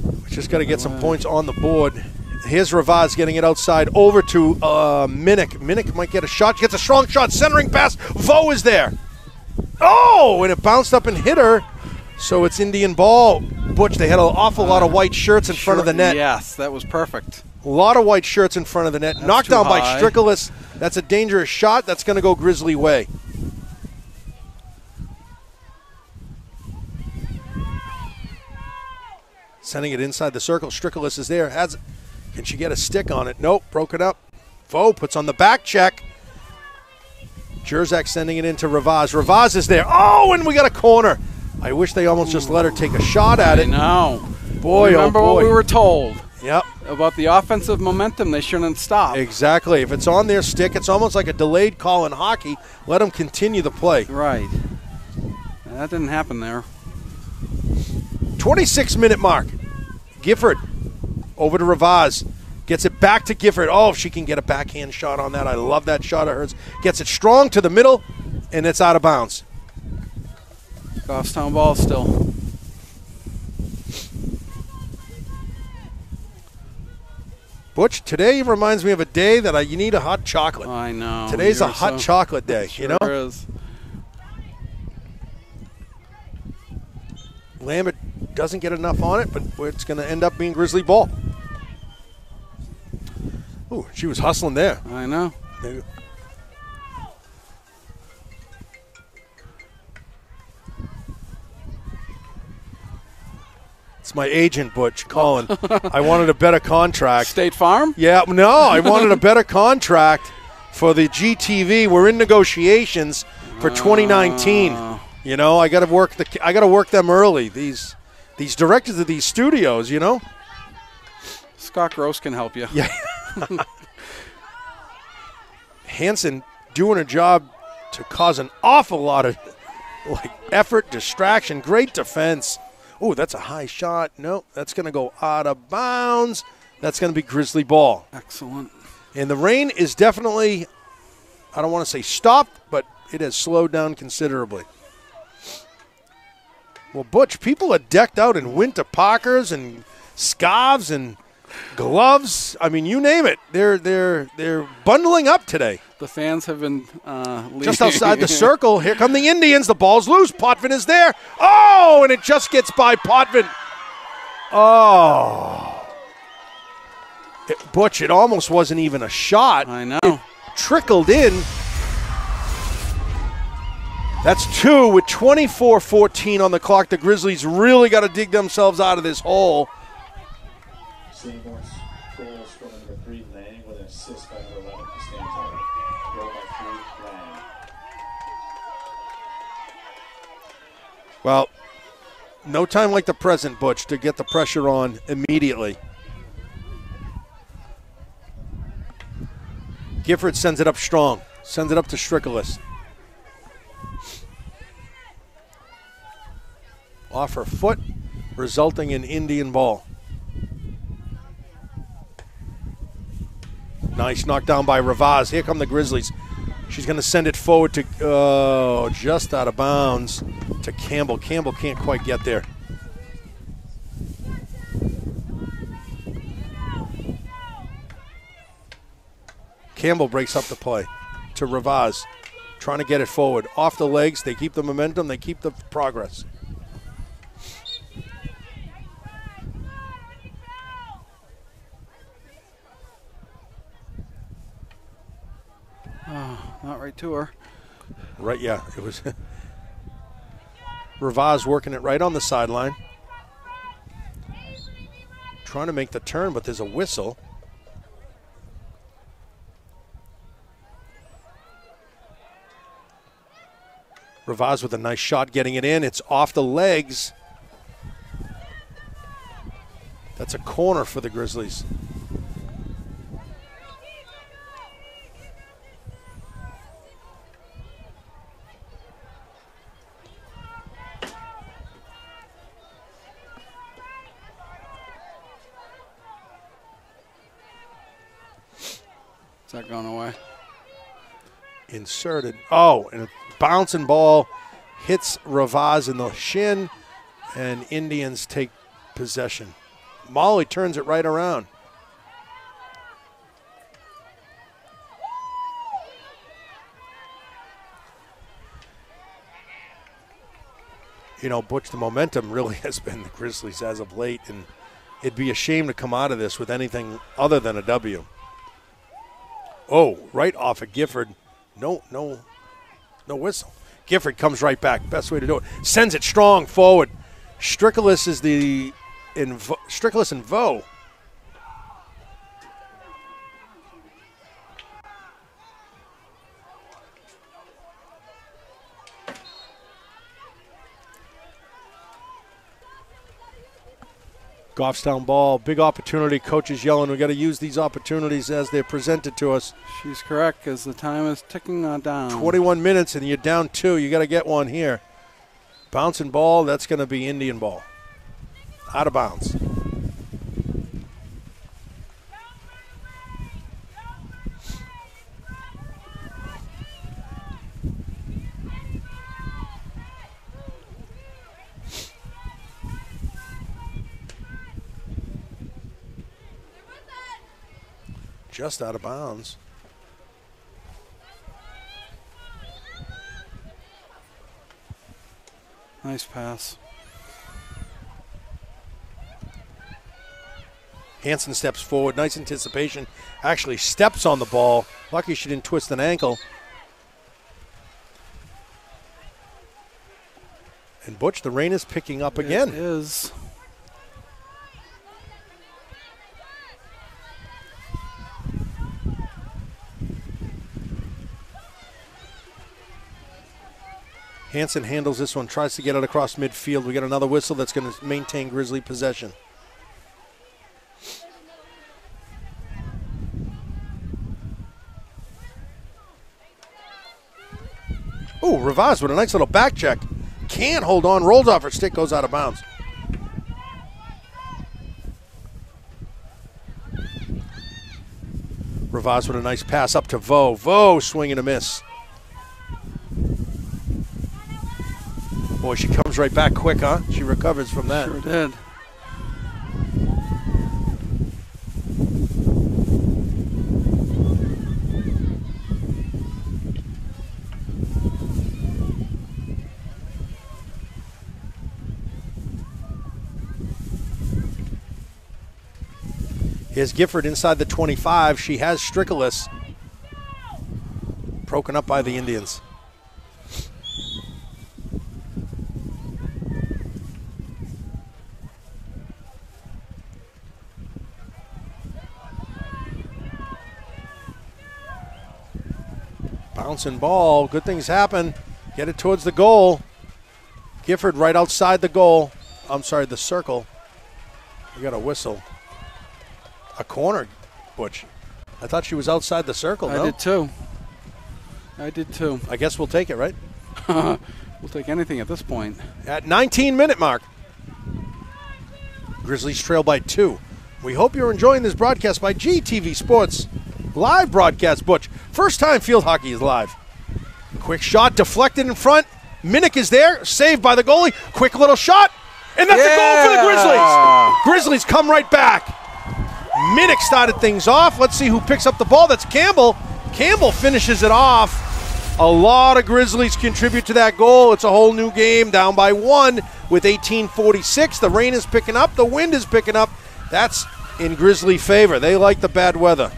we just got to get some points on the board. Here's Ravaz getting it outside over to Minnick. Minnick might get a shot. Gets a strong shot. Centering pass. Vo is there. Oh, and it bounced up and hit her. So it's Indian ball. Butch, they had an awful lot of white shirts in front of the net. Yes, that was perfect. A lot of white shirts in front of the net. That's Knocked down by high. Strickless. That's a dangerous shot. That's going to go Grizzly way. Sending it inside the circle. Strickless is there. Can she get a stick on it? Nope, broken up. Vo puts on the back check. Jerzak sending it into Ravaz. Ravaz is there. Oh, and we got a corner. I wish they almost just let her take a shot at it. I know. Boy, Remember oh boy. what we were told Yep. about the offensive momentum. They shouldn't stop. Exactly. If it's on their stick, it's almost like a delayed call in hockey. Let them continue the play. Right. That didn't happen there. 26-minute mark. Gifford over to Ravaz. Gets it back to Gifford. Oh, if she can get a backhand shot on that. I love that shot of hers. Gets it strong to the middle, and it's out of bounds. Goffstown ball still. Butch, today reminds me of a day that you need a hot chocolate. I know. Today's a hot chocolate day, Sure you know? is. Lambert doesn't get enough on it, but it's going to end up being Grizzly ball. Ooh, she was hustling there. I know. There. It's my agent, Butch, Colin. I wanted a better contract. State Farm? Yeah, no, I wanted a better contract for the GTV. We're in negotiations for 2019. You know, I got to work them early. These directors of these studios, you know. Scott Gross can help you. Yeah. Hansen doing a job to cause an awful lot of like effort, distraction, great defense. Oh, that's a high shot. No, that's going to go out of bounds. That's going to be Grizzly ball. Excellent. And the rain is definitely, I don't want to say stopped, but it has slowed down considerably. Well, Butch, people are decked out in winter parkers and scarves and gloves. I mean, you name it. They're bundling up today. The fans have been Just outside the circle. Here come the Indians. The ball's loose. Potvin is there. Oh, and it just gets by Potvin. Oh. Butch, it almost wasn't even a shot. I know. It trickled in. That's 2 with 24-14 on the clock. The Grizzlies really got to dig themselves out of this hole. Sanborn goals for number 3, Lang, with an assist by number 11, Costanzo. Goal by 3, Lang. Well, no time like the present, Butch, to get the pressure on immediately. Gifford sends it up strong. Sends it up to Strickless. Off her foot, resulting in Indian ball. Nice knockdown by Ravaz. Here come the Grizzlies. She's going to send it forward to, just out of bounds to Campbell. Campbell can't quite get there. Campbell breaks up the play to Ravaz, trying to get it forward. Off the legs, they keep the momentum, they keep the progress. Not right to her. Right, yeah. It was Ravaz working it right on the sideline. Trying to make the turn, but there's a whistle. Ravaz with a nice shot getting it in. It's off the legs. That's a corner for the Grizzlies. Is that going away? Inserted. Oh, and a bouncing ball hits Ravaz in the shin, and Indians take possession. Molly turns it right around. You know, Butch, the momentum really has been the Grizzlies as of late, and it'd be a shame to come out of this with anything other than a W. Oh, right off of Gifford. No whistle. Gifford comes right back. Best way to do it. Sends it strong forward. Strickless is Strickless and Vo. Goffstown ball, big opportunity. Coach is yelling, we got to use these opportunities as they're presented to us. She's correct, because the time is ticking down. 21 minutes and you're down 2. You got to get one here. Bouncing ball, that's going to be Indian ball. Out of bounds. Just out of bounds. Nice pass. Hansen steps forward. Nice anticipation. Actually steps on the ball. Lucky she didn't twist an ankle. And Butch, the rain is picking up again. It is. Hansen handles this one, tries to get it across midfield. We got another whistle that's going to maintain Grizzly possession. Ooh, Ravaz with a nice little back check. can't hold on. Rolls off her stick, goes out of bounds. Ravaz with a nice pass up to Vo. Vo swing and a miss. Boy, she comes right back quick, huh? She recovers from that. Sure did. Here's Gifford inside the 25. She has Strickless. Broken up by the Indians. Bouncing ball. Good things happen. Get it towards the goal. Gifford right outside the goal. I'm sorry, the circle. We got a whistle. A corner, Butch. I thought she was outside the circle, no? I did too. I did too. I guess we'll take it, right? We'll take anything at this point. At 19-minute mark. Grizzlies trail by 2. We hope you're enjoying this broadcast by GTV Sports. Live broadcast, Butch. First time field hockey is live. Quick shot, deflected in front. Minnick is there, saved by the goalie. Quick little shot, and that's a goal for the Grizzlies. Grizzlies come right back. Minnick started things off. Let's see who picks up the ball. That's Campbell. Campbell finishes it off. A lot of Grizzlies contribute to that goal. It's a whole new game, down by 1 with 18:46. The rain is picking up. The wind is picking up. That's in Grizzly favor. They like the bad weather.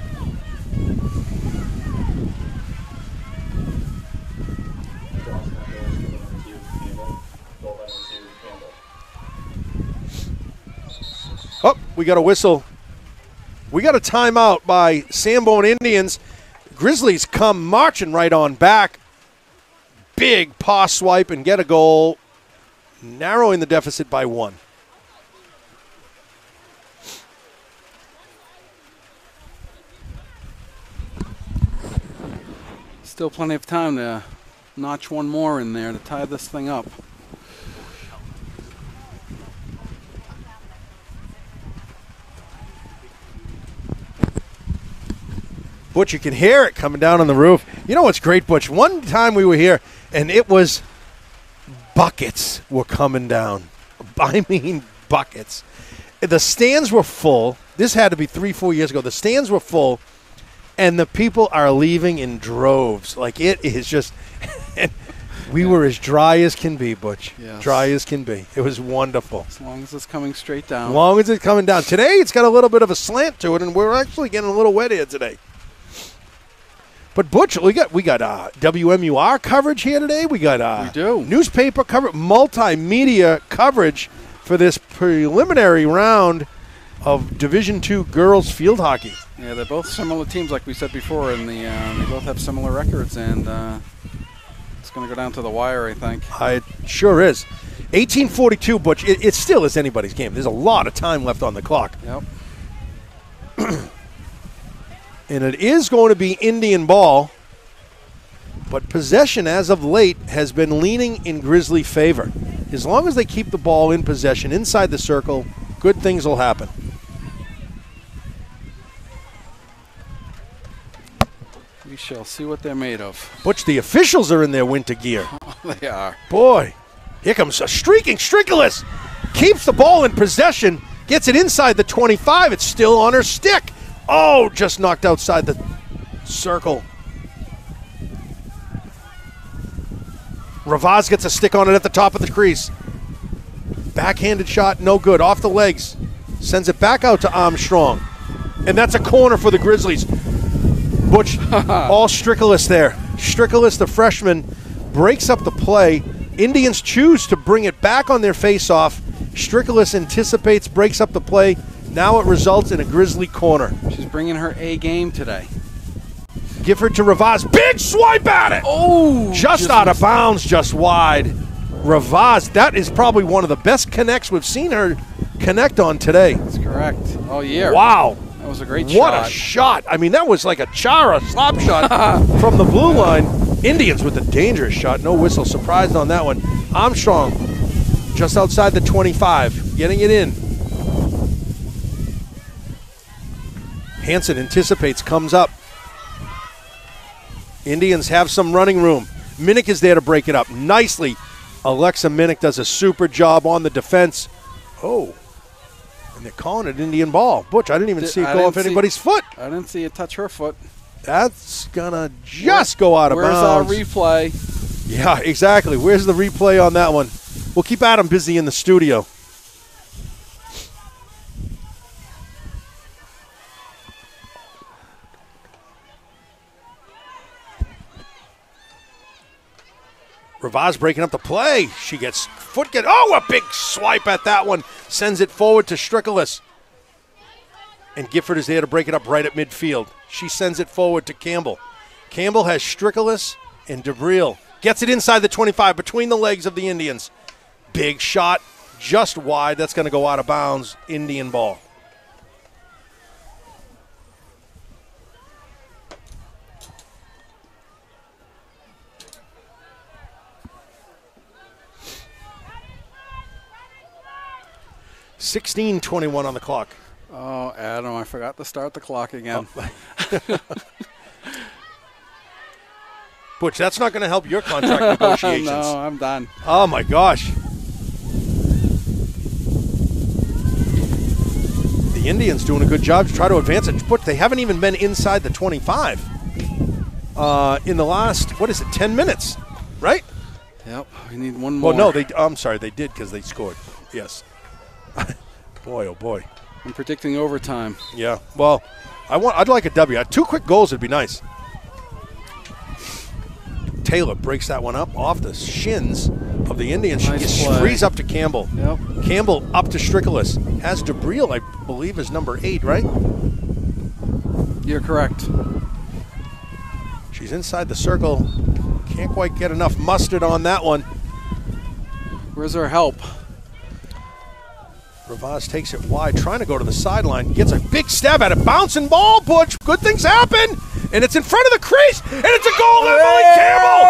Oh, we got a whistle. We got a timeout by Sanborn Indians. Grizzlies come marching right on back. Big paw swipe and get a goal, narrowing the deficit by 1. Still plenty of time to notch one more in there to tie this thing up. Butch, you can hear it coming down on the roof. You know what's great, Butch? One time we were here, and it was buckets were coming down. I mean buckets. The stands were full. This had to be 3-4 years ago. The stands were full, and the people are leaving in droves. Like, it is just – we were as dry as can be, Butch. Yes. Dry as can be. It was wonderful. As long as it's coming straight down. As long as it's coming down. Today it's got a little bit of a slant to it, and we're actually getting a little wet here today. But Butch, we got WMUR coverage here today. We got we do. Newspaper coverage, multimedia coverage for this preliminary round of Division II girls field hockey. Yeah, they're both similar teams, like we said before, and they both have similar records, and it's going to go down to the wire, I think. It sure is. 18:42, Butch. It still is anybody's game. There's a lot of time left on the clock. Yep. And it is going to be Indian ball, but possession as of late has been leaning in Grizzly favor. As long as they keep the ball in possession inside the circle, good things will happen. We shall see what they're made of. Butch, the officials are in their winter gear. They are. Boy, here comes a streaking Strickless. Keeps the ball in possession, gets it inside the 25. It's still on her stick. Oh, just knocked outside the circle. Ravaz gets a stick on it at the top of the crease. Backhanded shot, no good. Off the legs. Sends it back out to Armstrong. And that's a corner for the Grizzlies. Butch, all Strickless there. Strickless, the freshman, breaks up the play. Indians choose to bring it back on their face-off. Strickless anticipates, breaks up the play. Now it results in a Grizzly corner. She's bringing her A game today. Gifford to Ravaz. Big swipe at it! Oh! Just out of bounds, just wide. Ravaz, that is probably one of the best connects we've seen her connect on today. That's correct. All year. Wow. That was a great shot. What a shot. I mean, that was like a Chara slap shot from the blue line. Indians with a dangerous shot. No whistle. Surprised on that one. Armstrong, just outside the 25, getting it in. Hansen anticipates, comes up. Indians have some running room. Minnick is there to break it up nicely. Alexa Minnick does a super job on the defense. Oh, and they're calling it Indian ball. Butch, I didn't even see it go off anybody's foot. I didn't see it touch her foot. That's going to just go out of bounds. Where's our replay? Yeah, exactly. Where's the replay on that one? We'll keep Adam busy in the studio. Ravaz breaking up the play. She gets a big swipe at that one. Sends it forward to Strickless. And Gifford is there to break it up right at midfield. She sends it forward to Campbell. Campbell has Strickless and DeBril. Gets it inside the 25 between the legs of the Indians. Big shot, just wide. That's going to go out of bounds. Indian ball. $16:21 on the clock. Oh, Adam, I forgot to start the clock again. Oh. Butch, that's not going to help your contract negotiations. No, I'm done. Oh, my gosh. The Indians doing a good job to try to advance it. Butch, they haven't even been inside the 25 in the last, 10 minutes, right? Yep, we need one more. Well, no, I'm sorry, they did because they scored. Yes. Boy, oh boy. I'm predicting overtime. Yeah. Well, I'd like a W. 2 quick goals would be nice. Taylor breaks that one up off the shins of the Indians. She Nice play. frees up to Campbell. Yep. Campbell up to Strickless. Has DeBril, I believe, is number 8, right? You're correct. She's inside the circle. Can't quite get enough mustard on that one. Where's our help? Ravaz takes it wide, trying to go to the sideline. Gets a big stab at it. Bouncing ball, Butch. Good things happen. And it's in front of the crease. And it's a goal, Emily Campbell.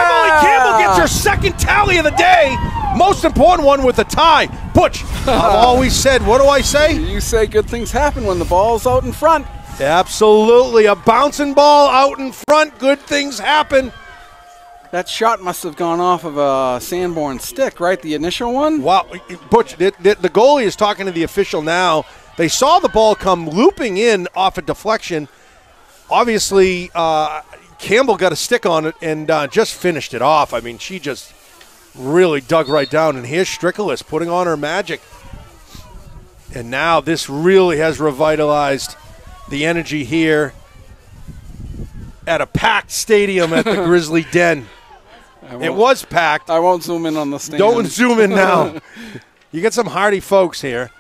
Emily Campbell gets her second tally of the day. Most important one with a tie. Butch, I've always said, what do I say? You say good things happen when the ball's out in front. Absolutely. A bouncing ball out in front. Good things happen. That shot must have gone off of a Sanborn stick, right? The initial one? Wow. Butch, the goalie is talking to the official now. They saw the ball come looping in off a deflection. Obviously, Campbell got a stick on it and just finished it off. I mean, she just really dug right down. And here's Strickless putting on her magic. And now this really has revitalized the energy here at a packed stadium at the Grizzly Den. It was packed. I won't zoom in on the stand. Don't zoom in now. You get some hardy folks here.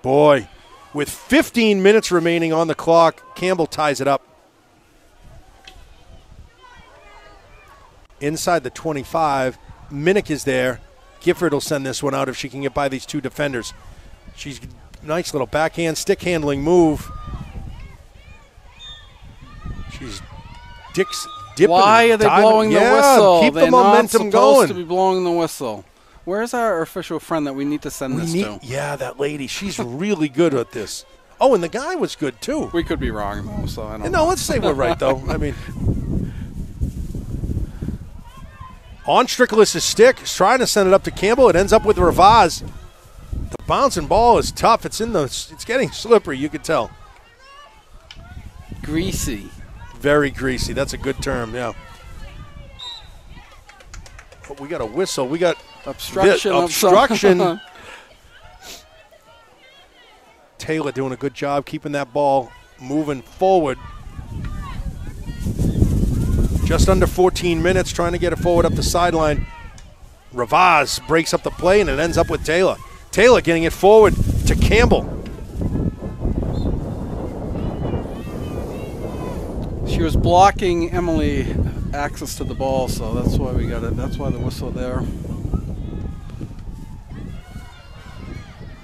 Boy, with 15 minutes remaining on the clock, Campbell ties it up. Inside the 25, Minnick is there. Gifford will send this one out if she can get by these 2 defenders. She's nice little backhand stick handling move. She's dipping. Why are they blowing the whistle? Keep They're the momentum not going. supposed to be blowing the whistle. Where's our official friend that we need to send this to? Yeah, that lady. She's really good at this. Oh, and the guy was good, too. We could be wrong, though, so I don't know. No, let's say we're right, though. I mean, on Strickless' stick, he's trying to send it up to Campbell. It ends up with Ravaz. The bouncing ball is tough. It's getting slippery, you can tell. Greasy. Very greasy. That's a good term, yeah. But we got a whistle. We got obstruction. Obstruction. Taylor doing a good job keeping that ball moving forward. Just under 14 minutes trying to get it forward up the sideline. Ravaz breaks up the play, and it ends up with Taylor. Taylor getting it forward to Campbell. She was blocking Emily access to the ball, so that's why we got it. That's why the whistle there.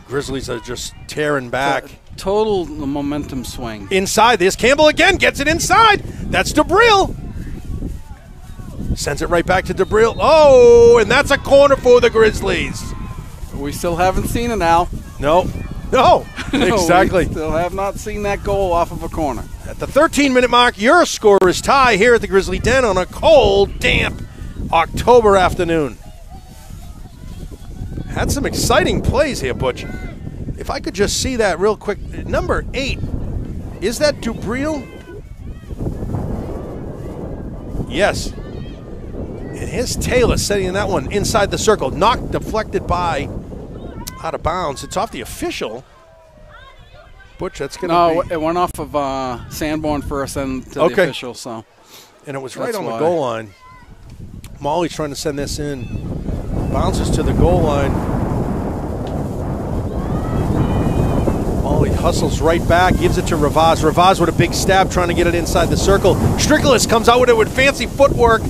Grizzlies are just tearing back. Total momentum swing. Inside this, Campbell again gets it inside. That's DeBril. Sends it right back to DeBril. Oh, and that's a corner for the Grizzlies. We still haven't seen it, Al. No, exactly. We still have not seen that goal off of a corner. At the 13-minute mark, your score is tie here at the Grizzly Den on a cold, damp October afternoon. Had some exciting plays here, Butch. If I could just see that real quick. Number 8, is that DeBril? Yes. And here's Taylor setting that one inside the circle. Knocked, deflected by, out of bounds. It's off the official. Butch, that's going to be... No, it went off of Sanborn first and to the official, so... And it was right on the goal line. Molly's trying to send this in. Bounces to the goal line. Molly hustles right back, gives it to Ravaz. Ravaz with a big stab trying to get it inside the circle. Stricklis comes out with it with fancy footwork.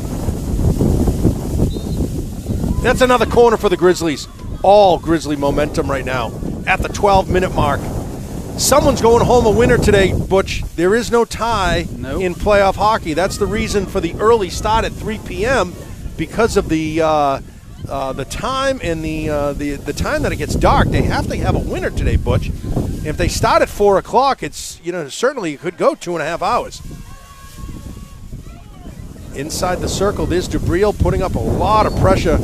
That's another corner for the Grizzlies. All Grizzly momentum right now at the 12-minute mark. Someone's going home a winner today, Butch. There is no tie in playoff hockey. That's the reason for the early start at 3 p.m. because of the time and the time that it gets dark. They have to have a winner today, Butch. If they start at 4 o'clock, it's certainly it could go 2.5 hours. Inside the circle, there's DeBril putting up a lot of pressure.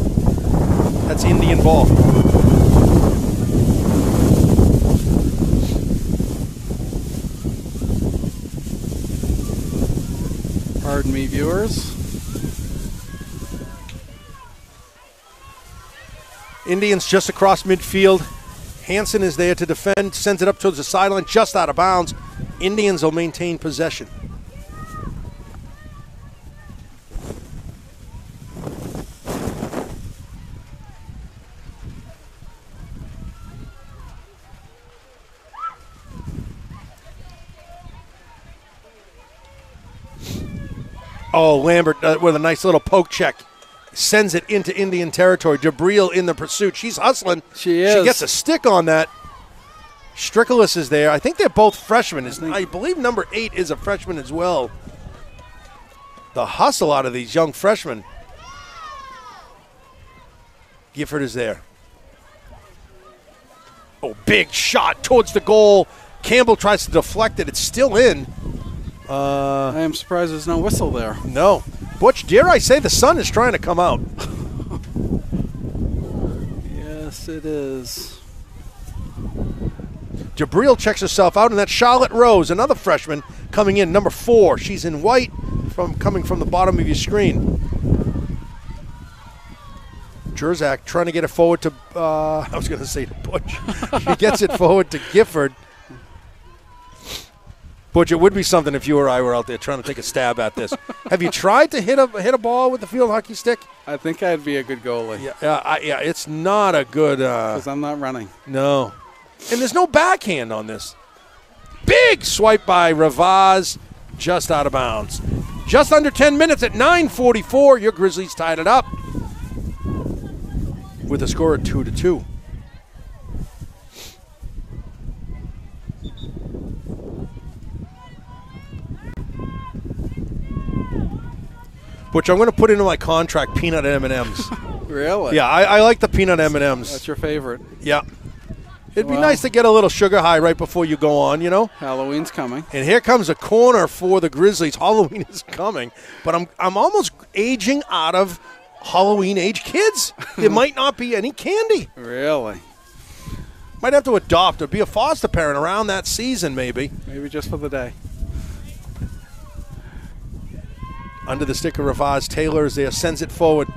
That's Indian ball. Pardon me, viewers. Indians just across midfield. Hansen is there to defend, sends it up towards the sideline, just out of bounds. Indians will maintain possession. Oh, Lambert with a nice little poke check. Sends it into Indian territory. DeBril in the pursuit. She's hustling. She is. She gets a stick on that. Stricklis is there. I think they're both freshmen. I believe number 8 is a freshman as well. The hustle out of these young freshmen. Gifford is there. Oh, big shot towards the goal. Campbell tries to deflect it. It's still in. I am surprised there's no whistle there. No. Butch, dare I say the sun is trying to come out. Yes, it is. DeBril checks herself out, and that's Charlotte Rose, another freshman, coming in, number 4. She's in white, coming from the bottom of your screen. Jerzak trying to get it forward to, I was going to say to Butch. She gets it forward to Gifford. Butch, it would be something if you or I were out there trying to take a stab at this. Have you tried to hit a ball with the field hockey stick? I think I'd be a good goalie. Yeah, it's not a good. Because I'm not running. No, and there's no backhand on this. Big swipe by Ravaz, just out of bounds. Just under 10 minutes at 9:44. Your Grizzlies tied it up with a score of 2-2. Which I'm going to put into my contract, peanut M&Ms. Really? Yeah, I like the peanut M&Ms. That's your favorite. Yeah. It'd be nice to get a little sugar high right before you go on, Halloween's coming. And here comes a corner for the Grizzlies. Halloween is coming. But I'm almost aging out of Halloween-age kids. There might not be any candy. Really? Might have to adopt or be a foster parent around that season, maybe. Maybe just for the day. Under the stick of Ravaz, Taylor is there, sends it forward.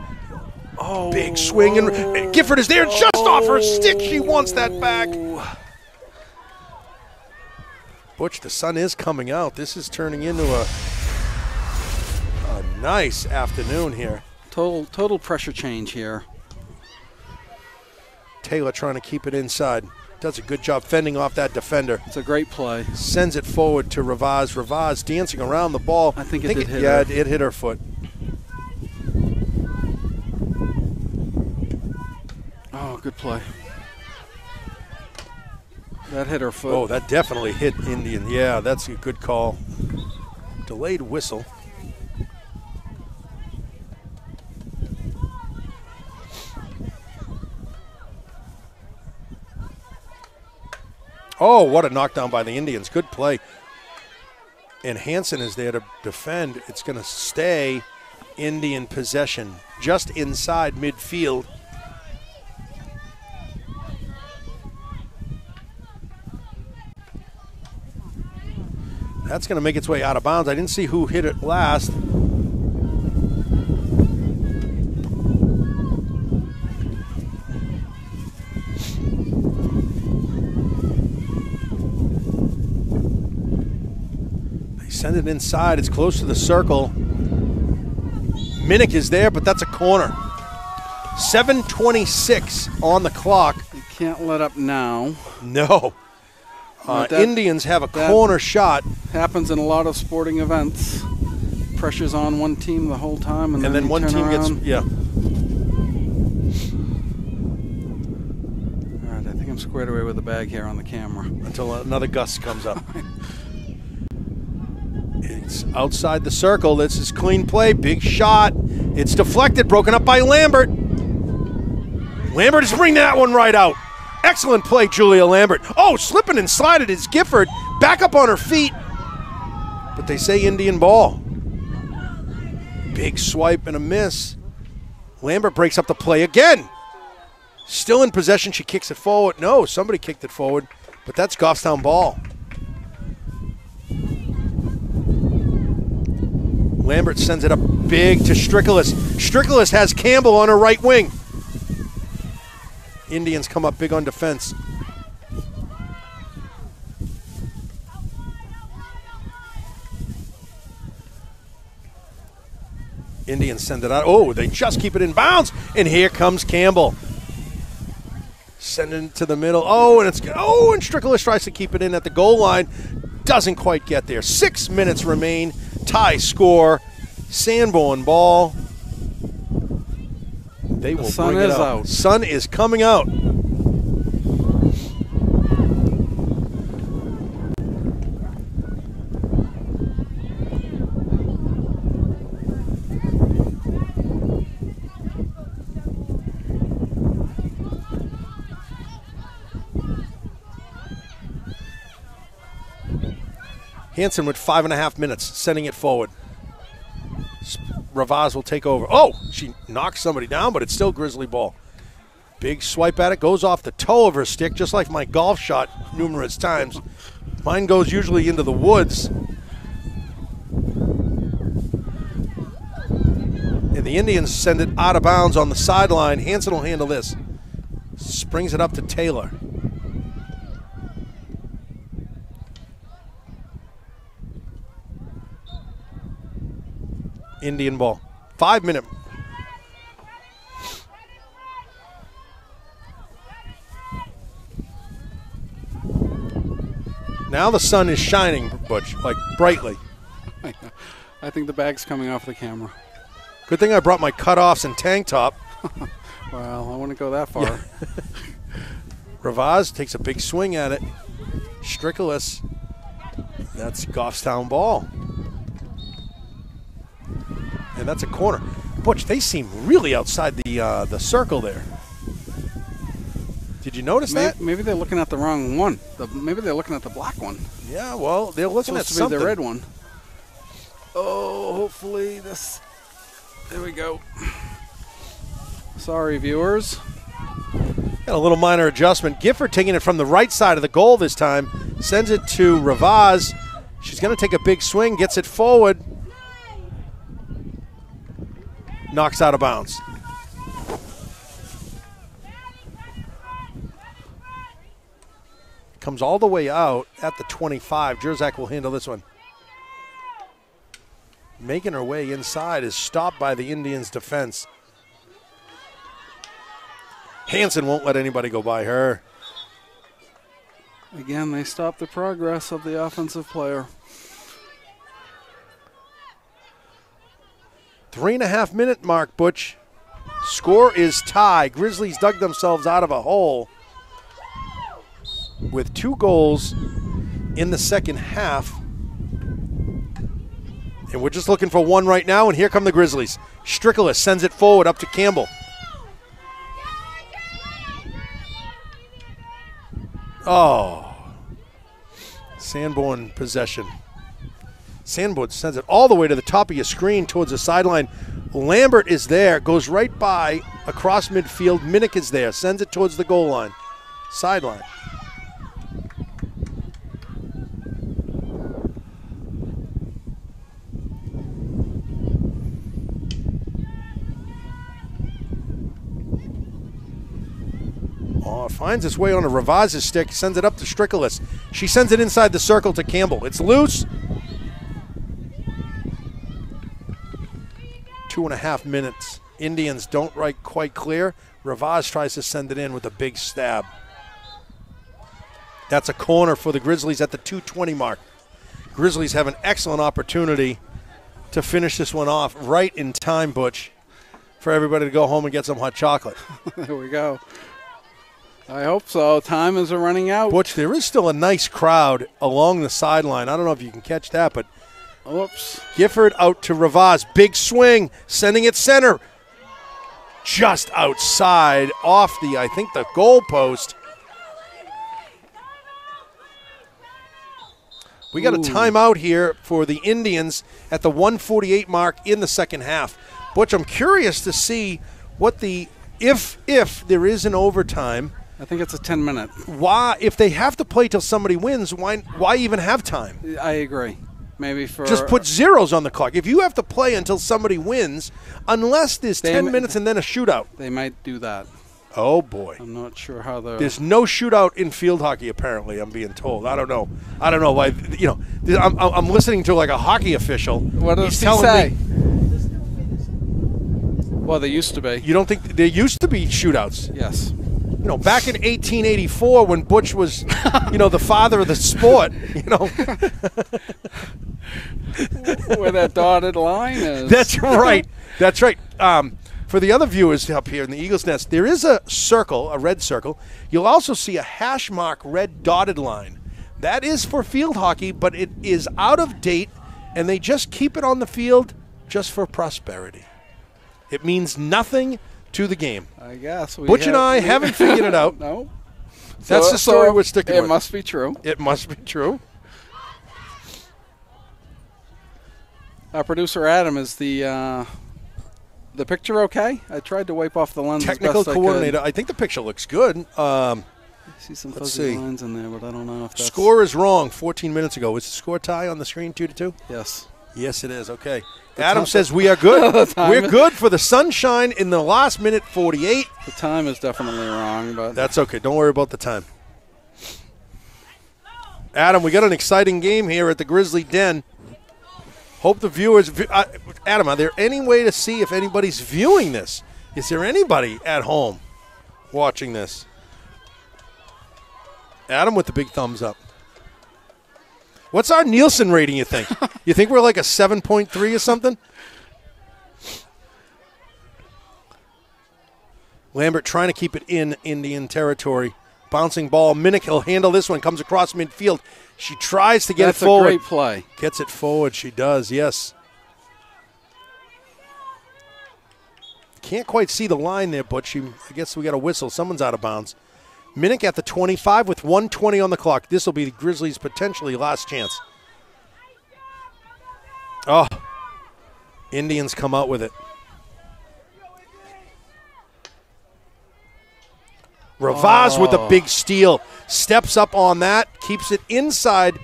Oh, big swing, and Gifford is there just off her stick. She wants that back. Butch, the sun is coming out. This is turning into a nice afternoon here. Total pressure change here. Taylor trying to keep it inside. Does a good job fending off that defender. It's a great play. Sends it forward to Ravaz. Ravaz dancing around the ball. I think it hit her. Yeah, it hit her foot. Oh, good play. That hit her foot. Oh, that definitely hit Indian. Yeah, that's a good call. Delayed whistle. Oh, what a knockdown by the Indians. Good play. And Hansen is there to defend. It's going to stay Indian possession just inside midfield. That's going to make its way out of bounds. I didn't see who hit it last. They send it inside. It's close to the circle. Minnick is there, but that's a corner. 7:26 on the clock. You can't let up now. No. Indians have a corner shot. Happens in a lot of sporting events. Pressure's on one team the whole time, and then one team gets, yeah. All right, I think I'm squared away with the bag here on the camera. Until another gust comes up. It's outside the circle. This is clean play. Big shot. It's deflected, broken up by Lambert. Lambert is bringing that one right out. Excellent play, Julia Lambert. Oh, slipping and sliding is Gifford. Back up on her feet. But they say Indian ball. Big swipe and a miss. Lambert breaks up the play again. Still in possession. She kicks it forward. No, somebody kicked it forward. But that's Goffstown ball. Lambert sends it up big to Strickless. Strickless has Campbell on her right wing. Indians come up big on defense. Indians send it out. Oh, they just keep it in bounds. And here comes Campbell. Sending it to the middle. Oh, and Strickless tries to keep it in at the goal line. Doesn't quite get there. 6 minutes remain. Tie score. Sanborn ball. They will bring it out. Sun is coming out. Hansen with 5.5 minutes, sending it forward. Ravaz will take over. Oh, she knocks somebody down, but it's still Grizzly ball. Big swipe at it, goes off the toe of her stick, just like my golf shot numerous times. Mine goes usually into the woods. And the Indians send it out of bounds on the sideline. Hansen will handle this. Springs it up to Taylor. Indian ball. 5 minute. Now the sun is shining, Butch, like brightly. I think the bag's coming off the camera. Good thing I brought my cutoffs and tank top. Well, I wouldn't go that far. Yeah. Ravaz takes a big swing at it. Strickless. That's Goffstown ball. And that's a corner. Butch, they seem really outside the circle there. Did you notice that? Maybe they're looking at the wrong one. Maybe they're looking at the black one. Yeah, well, they're looking at something. something. The red one. Oh, hopefully this. There we go. Sorry, viewers. Got a little minor adjustment. Gifford taking it from the right side of the goal this time. Sends it to Ravaz. She's going to take a big swing. Gets it forward. Knocks out of bounds. Comes all the way out at the 25. Jerzak will handle this one. Making her way inside is stopped by the Indians' defense. Hansen won't let anybody go by her. Again, they stop the progress of the offensive player. 3.5 minute mark, Butch. Score is tie. Grizzlies dug themselves out of a hole with 2 goals in the second half. And we're just looking for one right now, and here come the Grizzlies. Strickless sends it forward up to Campbell. Oh, Sanborn possession. Sanborn sends it all the way to the top of your screen towards the sideline. Lambert is there, goes right by, across midfield. Minnick is there, sends it towards the goal line. Sideline. Oh, finds its way on a Ravaz's stick, sends it up to Strickless. She sends it inside the circle to Campbell. It's loose. 2.5 minutes. Indians don't right quite clear. Ravaz tries to send it in with a big stab. That's a corner for the Grizzlies at the 2:20 mark. Grizzlies have an excellent opportunity to finish this one off right in time, Butch, for everybody to go home and get some hot chocolate. There we go. I hope so. Time is running out. Butch, there is still a nice crowd along the sideline. I don't know if you can catch that, but Oops. Gifford out to Ravaz. Big swing, sending it center. Just outside, off the, I think, the goal post. We got a timeout here for the Indians at the 1:48 mark in the second half. Butch, I'm curious to see what the, if there is an overtime. I think it's a 10-minute. Why, if they have to play till somebody wins, why even have time? I agree. Maybe for just put zeros on the clock. If you have to play until somebody wins, unless there's 10 minutes and then a shootout. They might do that. Oh, boy. I'm not sure how they're... There's no shootout in field hockey, apparently, I'm being told. I don't know. Why, I'm listening to like a hockey official. What does he say? Well, they used to be. You don't think there used to be shootouts? Yes. Back in 1884 when Butch was, the father of the sport, Where that dotted line is. That's right. That's right. For the other viewers up here in the Eagles Nest, there is a circle, a red circle. You'll also see a hash mark red dotted line. That is for field hockey, but it is out of date, and they just keep it on the field just for prosperity. It means nothing to the game. I guess. Butch and I haven't figured it out. No. That's the story we're sticking with. It must be true. It must be true. Our producer Adam, is the picture okay? I tried to wipe off the lens. Technical as best coordinator. I think the picture looks good. I see some fuzzy lines in there, but I don't know if that's... Score is wrong 14 minutes ago. Was the score tie on the screen 2-2? Yes. Yes, it is. Okay. Adam says we are good. We're good for the sunshine in the last minute 48. The time is definitely wrong, but... That's okay. Don't worry about the time. Adam, we got an exciting game here at the Grizzly Den. Hope the viewers... Adam, are there any way to see if anybody's viewing this? Is there anybody at home watching this? Adam with the big thumbs up. What's our Nielsen rating, you think? You think we're like a 7.3 or something? Lambert trying to keep it in Indian territory. Bouncing ball. Minnick will handle this one. Comes across midfield. She tries to get it forward. That's a great play. Gets it forward. She does, yes. Can't quite see the line there, but I guess we got a whistle. Someone's out of bounds. Minnick at the 25 with 1:20 on the clock. This will be the Grizzlies' potentially last chance. Oh, Indians come out with it. Ravaz with a big steal. Steps up on that. Keeps it inside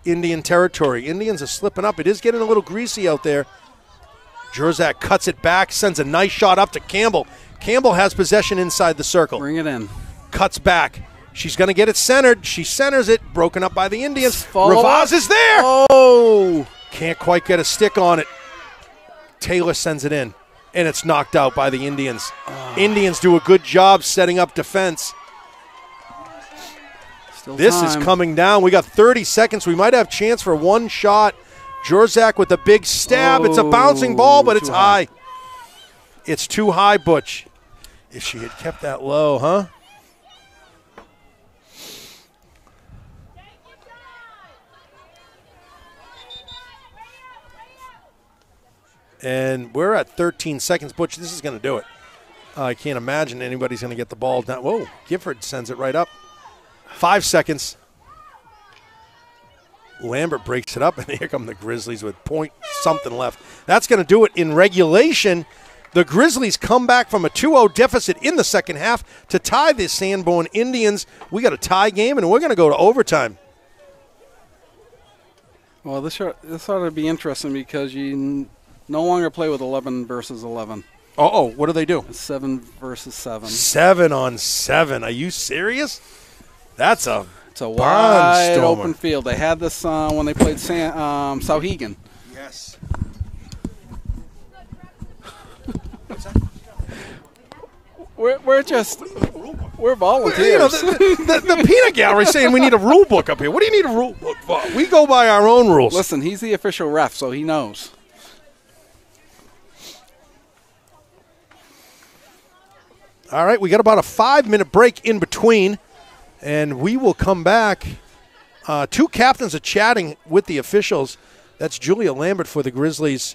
Indian territory. Indians are slipping up. It is getting a little greasy out there. Jurzak cuts it back. Sends a nice shot up to Campbell. Campbell has possession inside the circle. Bring it in. Cuts back. She's going to get it centered. She centers it. Broken up by the Indians. Ravaz is there. Oh! Can't quite get a stick on it. Taylor sends it in. And it's knocked out by the Indians. Indians do a good job setting up defense. This is coming down. We got 30 seconds. We might have chance for one shot. Jurzak with a big stab. It's a bouncing ball, but it's high. It's too high, Butch. If she had kept that low, huh? And we're at 13 seconds. Butch, this is going to do it. I can't imagine anybody's going to get the ball down. Whoa, Gifford sends it right up. 5 seconds. Lambert breaks it up, and here come the Grizzlies with point something left. That's going to do it in regulation. The Grizzlies come back from a 2-0 deficit in the second half to tie the Sanborn Indians. We got a tie game, and we're going to go to overtime. Well, this ought to be interesting because you no longer play with 11 versus 11. Uh-oh, what do they do? It's 7 versus 7. 7 on 7. Are you serious? It's a wide open field. They had this when they played Sauhegan. Yes. We're volunteers. You know, the peanut gallery saying we need a rule book up here. What do you need a rule book for? We go by our own rules. Listen, he's the official ref, so he knows. All right, we got about a 5-minute break in between, and we will come back. Two captains are chatting with the officials. That's Julia Lambert for the Grizzlies.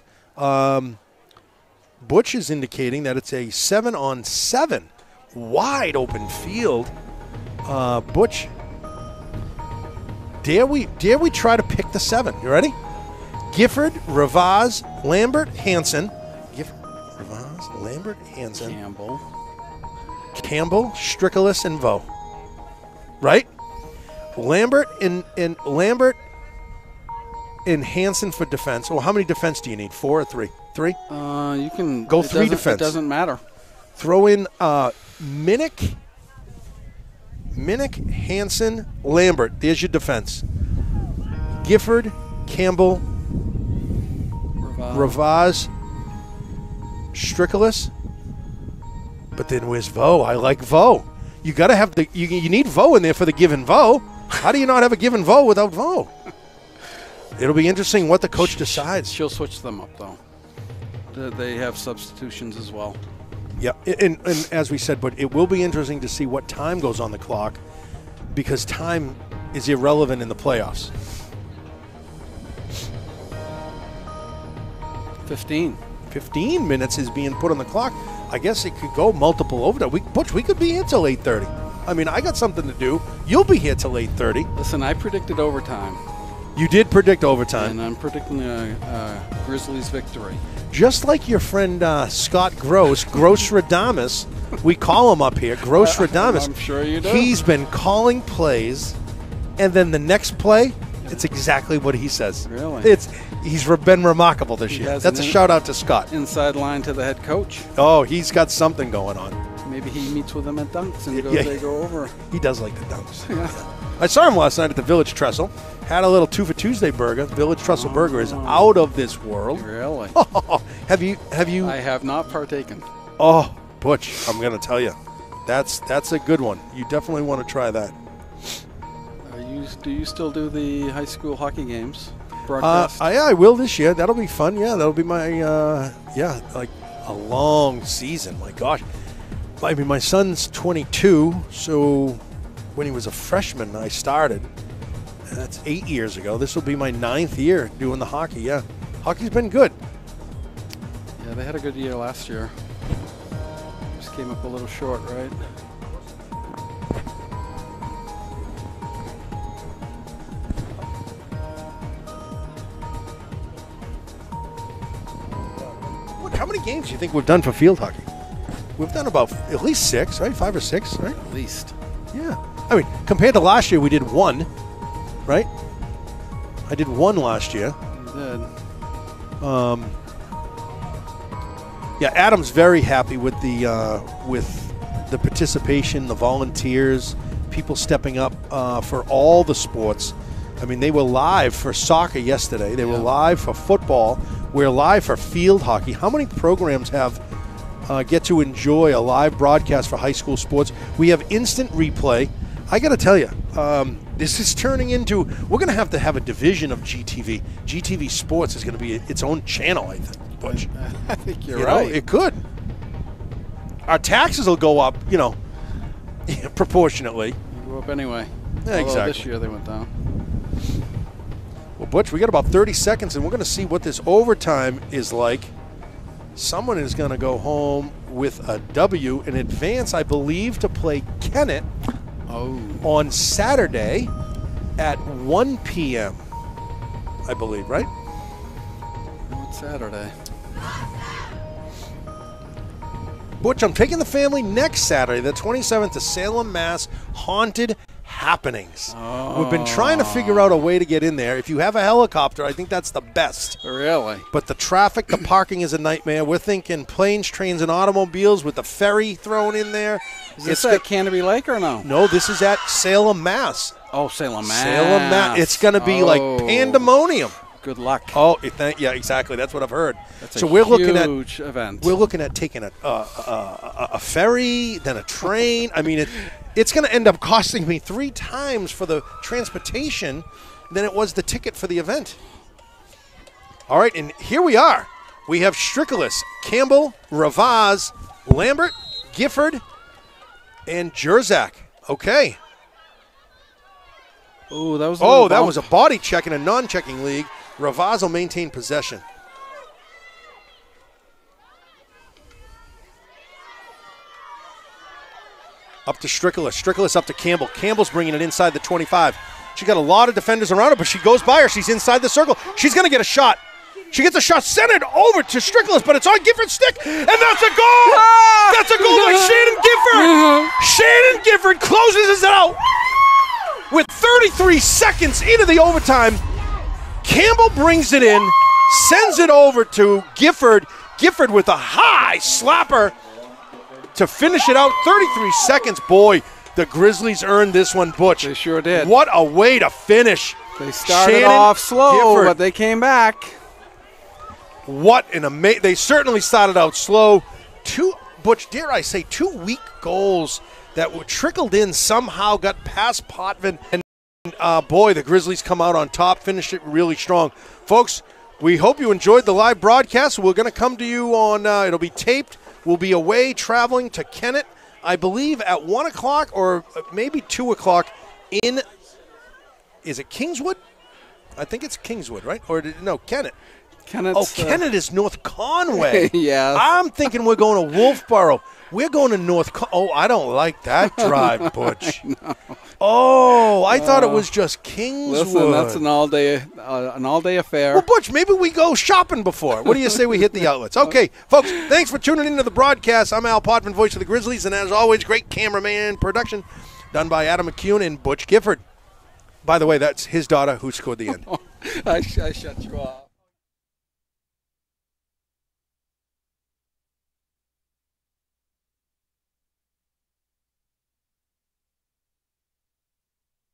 Butch is indicating that it's a 7 on 7. Wide open field. Butch, dare we try to pick the 7? You ready? Gifford, Ravaz, Lambert, Hansen. Gifford, Ravaz, Lambert, Hansen. Campbell, Strickless, and Vo. Right? Lambert and Hansen for defense. Well, how many defense do you need? 4 or 3? 3? You can go 3 defense. It doesn't matter. Throw in Minnick, Hansen, Lambert. There's your defense. Gifford, Campbell, Ravaz, Strickless. But then where's Vo? I like Vo. You got to have you need Vo in there for the give and Vo. How do you not have a give and Vo without Vo? It'll be interesting what the coach decides. She'll switch them up, though. They have substitutions as well. Yeah, and as we said, but it will be interesting to see what time goes on the clock because time is irrelevant in the playoffs. 15 minutes is being put on the clock. I guess it could go multiple overtime. Butch, we could be here till 8:30. I mean, I got something to do. You'll be here till 8:30. Listen, I predicted overtime. You did predict overtime. And I'm predicting a Grizzlies victory. Just like your friend Scott Gross, Radamus, we call him up here, Gross Radamus. I'm sure you do. He's been calling plays, and then the next play, it's exactly what he says. Really? He's been remarkable this year. That's a shout-out to Scott. Inside line to the head coach. Oh, he's got something going on. Maybe he meets with them at Dunks and they go over. He does like the Dunks. Yeah. I saw him last night at the Village Trestle. Had a little 2 for Tuesday burger. Village Trestle burger is out of this world. Really? Have you? I have not partaken. Oh, Butch, I'm going to tell you. That's a good one. You definitely want to try that. Do you still do the high school hockey games? Broadcast? I will this year. That'll be fun. Yeah, that'll be my, like a long season. My gosh. I mean, my son's 22, so when he was a freshman, I started. That's 8 years ago. This will be my 9th year doing the hockey, yeah. Hockey's been good. Yeah, they had a good year last year. Just came up a little short, right? How many games do you think we've done for field hockey? We've done about at least 6, right? 5 or 6, right? At least. Yeah. I mean, compared to last year, we did 1, right? I did 1 last year. You did. Yeah, Adam's very happy with the participation, the volunteers, people stepping up for all the sports. I mean, they were live for soccer yesterday. They were live for football. We're live for field hockey. How many programs get to enjoy a live broadcast for high school sports? We have instant replay. I got to tell you, this is turning into, we're going to have a division of GTV. GTV Sports is going to be its own channel, I think, Butch. I think you're right. It could. Our taxes will go up, proportionately. They go up anyway. Yeah, exactly. This year they went down. Well, Butch, we got about 30 seconds, and we're going to see what this overtime is like. Someone is going to go home with a W in advance, I believe, to play Kennett on Saturday at 1 p.m. I believe, right? No, it's Saturday. Butch, I'm taking the family next Saturday, the 27th, to Salem, Mass. Haunted Happenings. Oh. We've been trying to figure out a way to get in there. If you have a helicopter, I think that's the best. Really? But the traffic, the parking is a nightmare. We're thinking planes, trains, and automobiles with the ferry thrown in there. Is this at Canterbury Lake or no? No, this is at Salem, Mass. Oh, Salem, Mass. Salem, Mass. It's going to be like pandemonium. Good luck. Oh, yeah, exactly. That's what I've heard. That's so a we're looking at huge event. We're looking at taking a ferry, then a train. I mean, it's going to end up costing me 3 times for the transportation than it was the ticket for the event. All right, and here we are. We have Stricklis, Campbell, Ravaz, Lambert, Gifford, and Jerzak. Okay. Ooh, that was that was a body check in a non-checking league. Ravaz will maintain possession. Up to Stricklis. Stricklis up to Campbell. Campbell's bringing it inside the 25. She got a lot of defenders around her, but she goes by her. She's inside the circle. She's going to get a shot. She gets a shot centered over to Stricklis, but it's on Gifford's stick, and that's a goal! That's a goal by Shannon Gifford! Shannon Gifford closes it out with 33 seconds into the overtime. Campbell brings it in, sends it over to Gifford. Gifford with a high slapper to finish it out. 33 seconds. Boy, the Grizzlies earned this one, Butch. They sure did. What a way to finish. They started Shannon off slow, Gifford. but they came back. What an amazing. They certainly started out slow. Butch, dare I say, 2 weak goals that were trickled in, somehow got past Potvin. And boy, the Grizzlies come out on top, finished it really strong. Folks, we hope you enjoyed the live broadcast. We're going to come to you on, it'll be taped. We'll be away traveling to Kennett, I believe, at 1 o'clock or maybe 2 o'clock in, is it Kingswood? I think it's Kingswood, right? Or no, Kennett. Kennett is North Conway. Yeah. I'm thinking we're going to Wolfboro. We're going to North Oh, I don't like that drive, Butch. I thought it was just Kingswood. Listen, that's an all-day affair. Well, Butch, maybe we go shopping before. What do you say we hit the outlets? Okay, folks, thanks for tuning into the broadcast. I'm Al Potvin, voice of the Grizzlies, and as always, great cameraman production done by Adam McCune and Butch Gifford. By the way, that's his daughter who scored the end. I shut you off.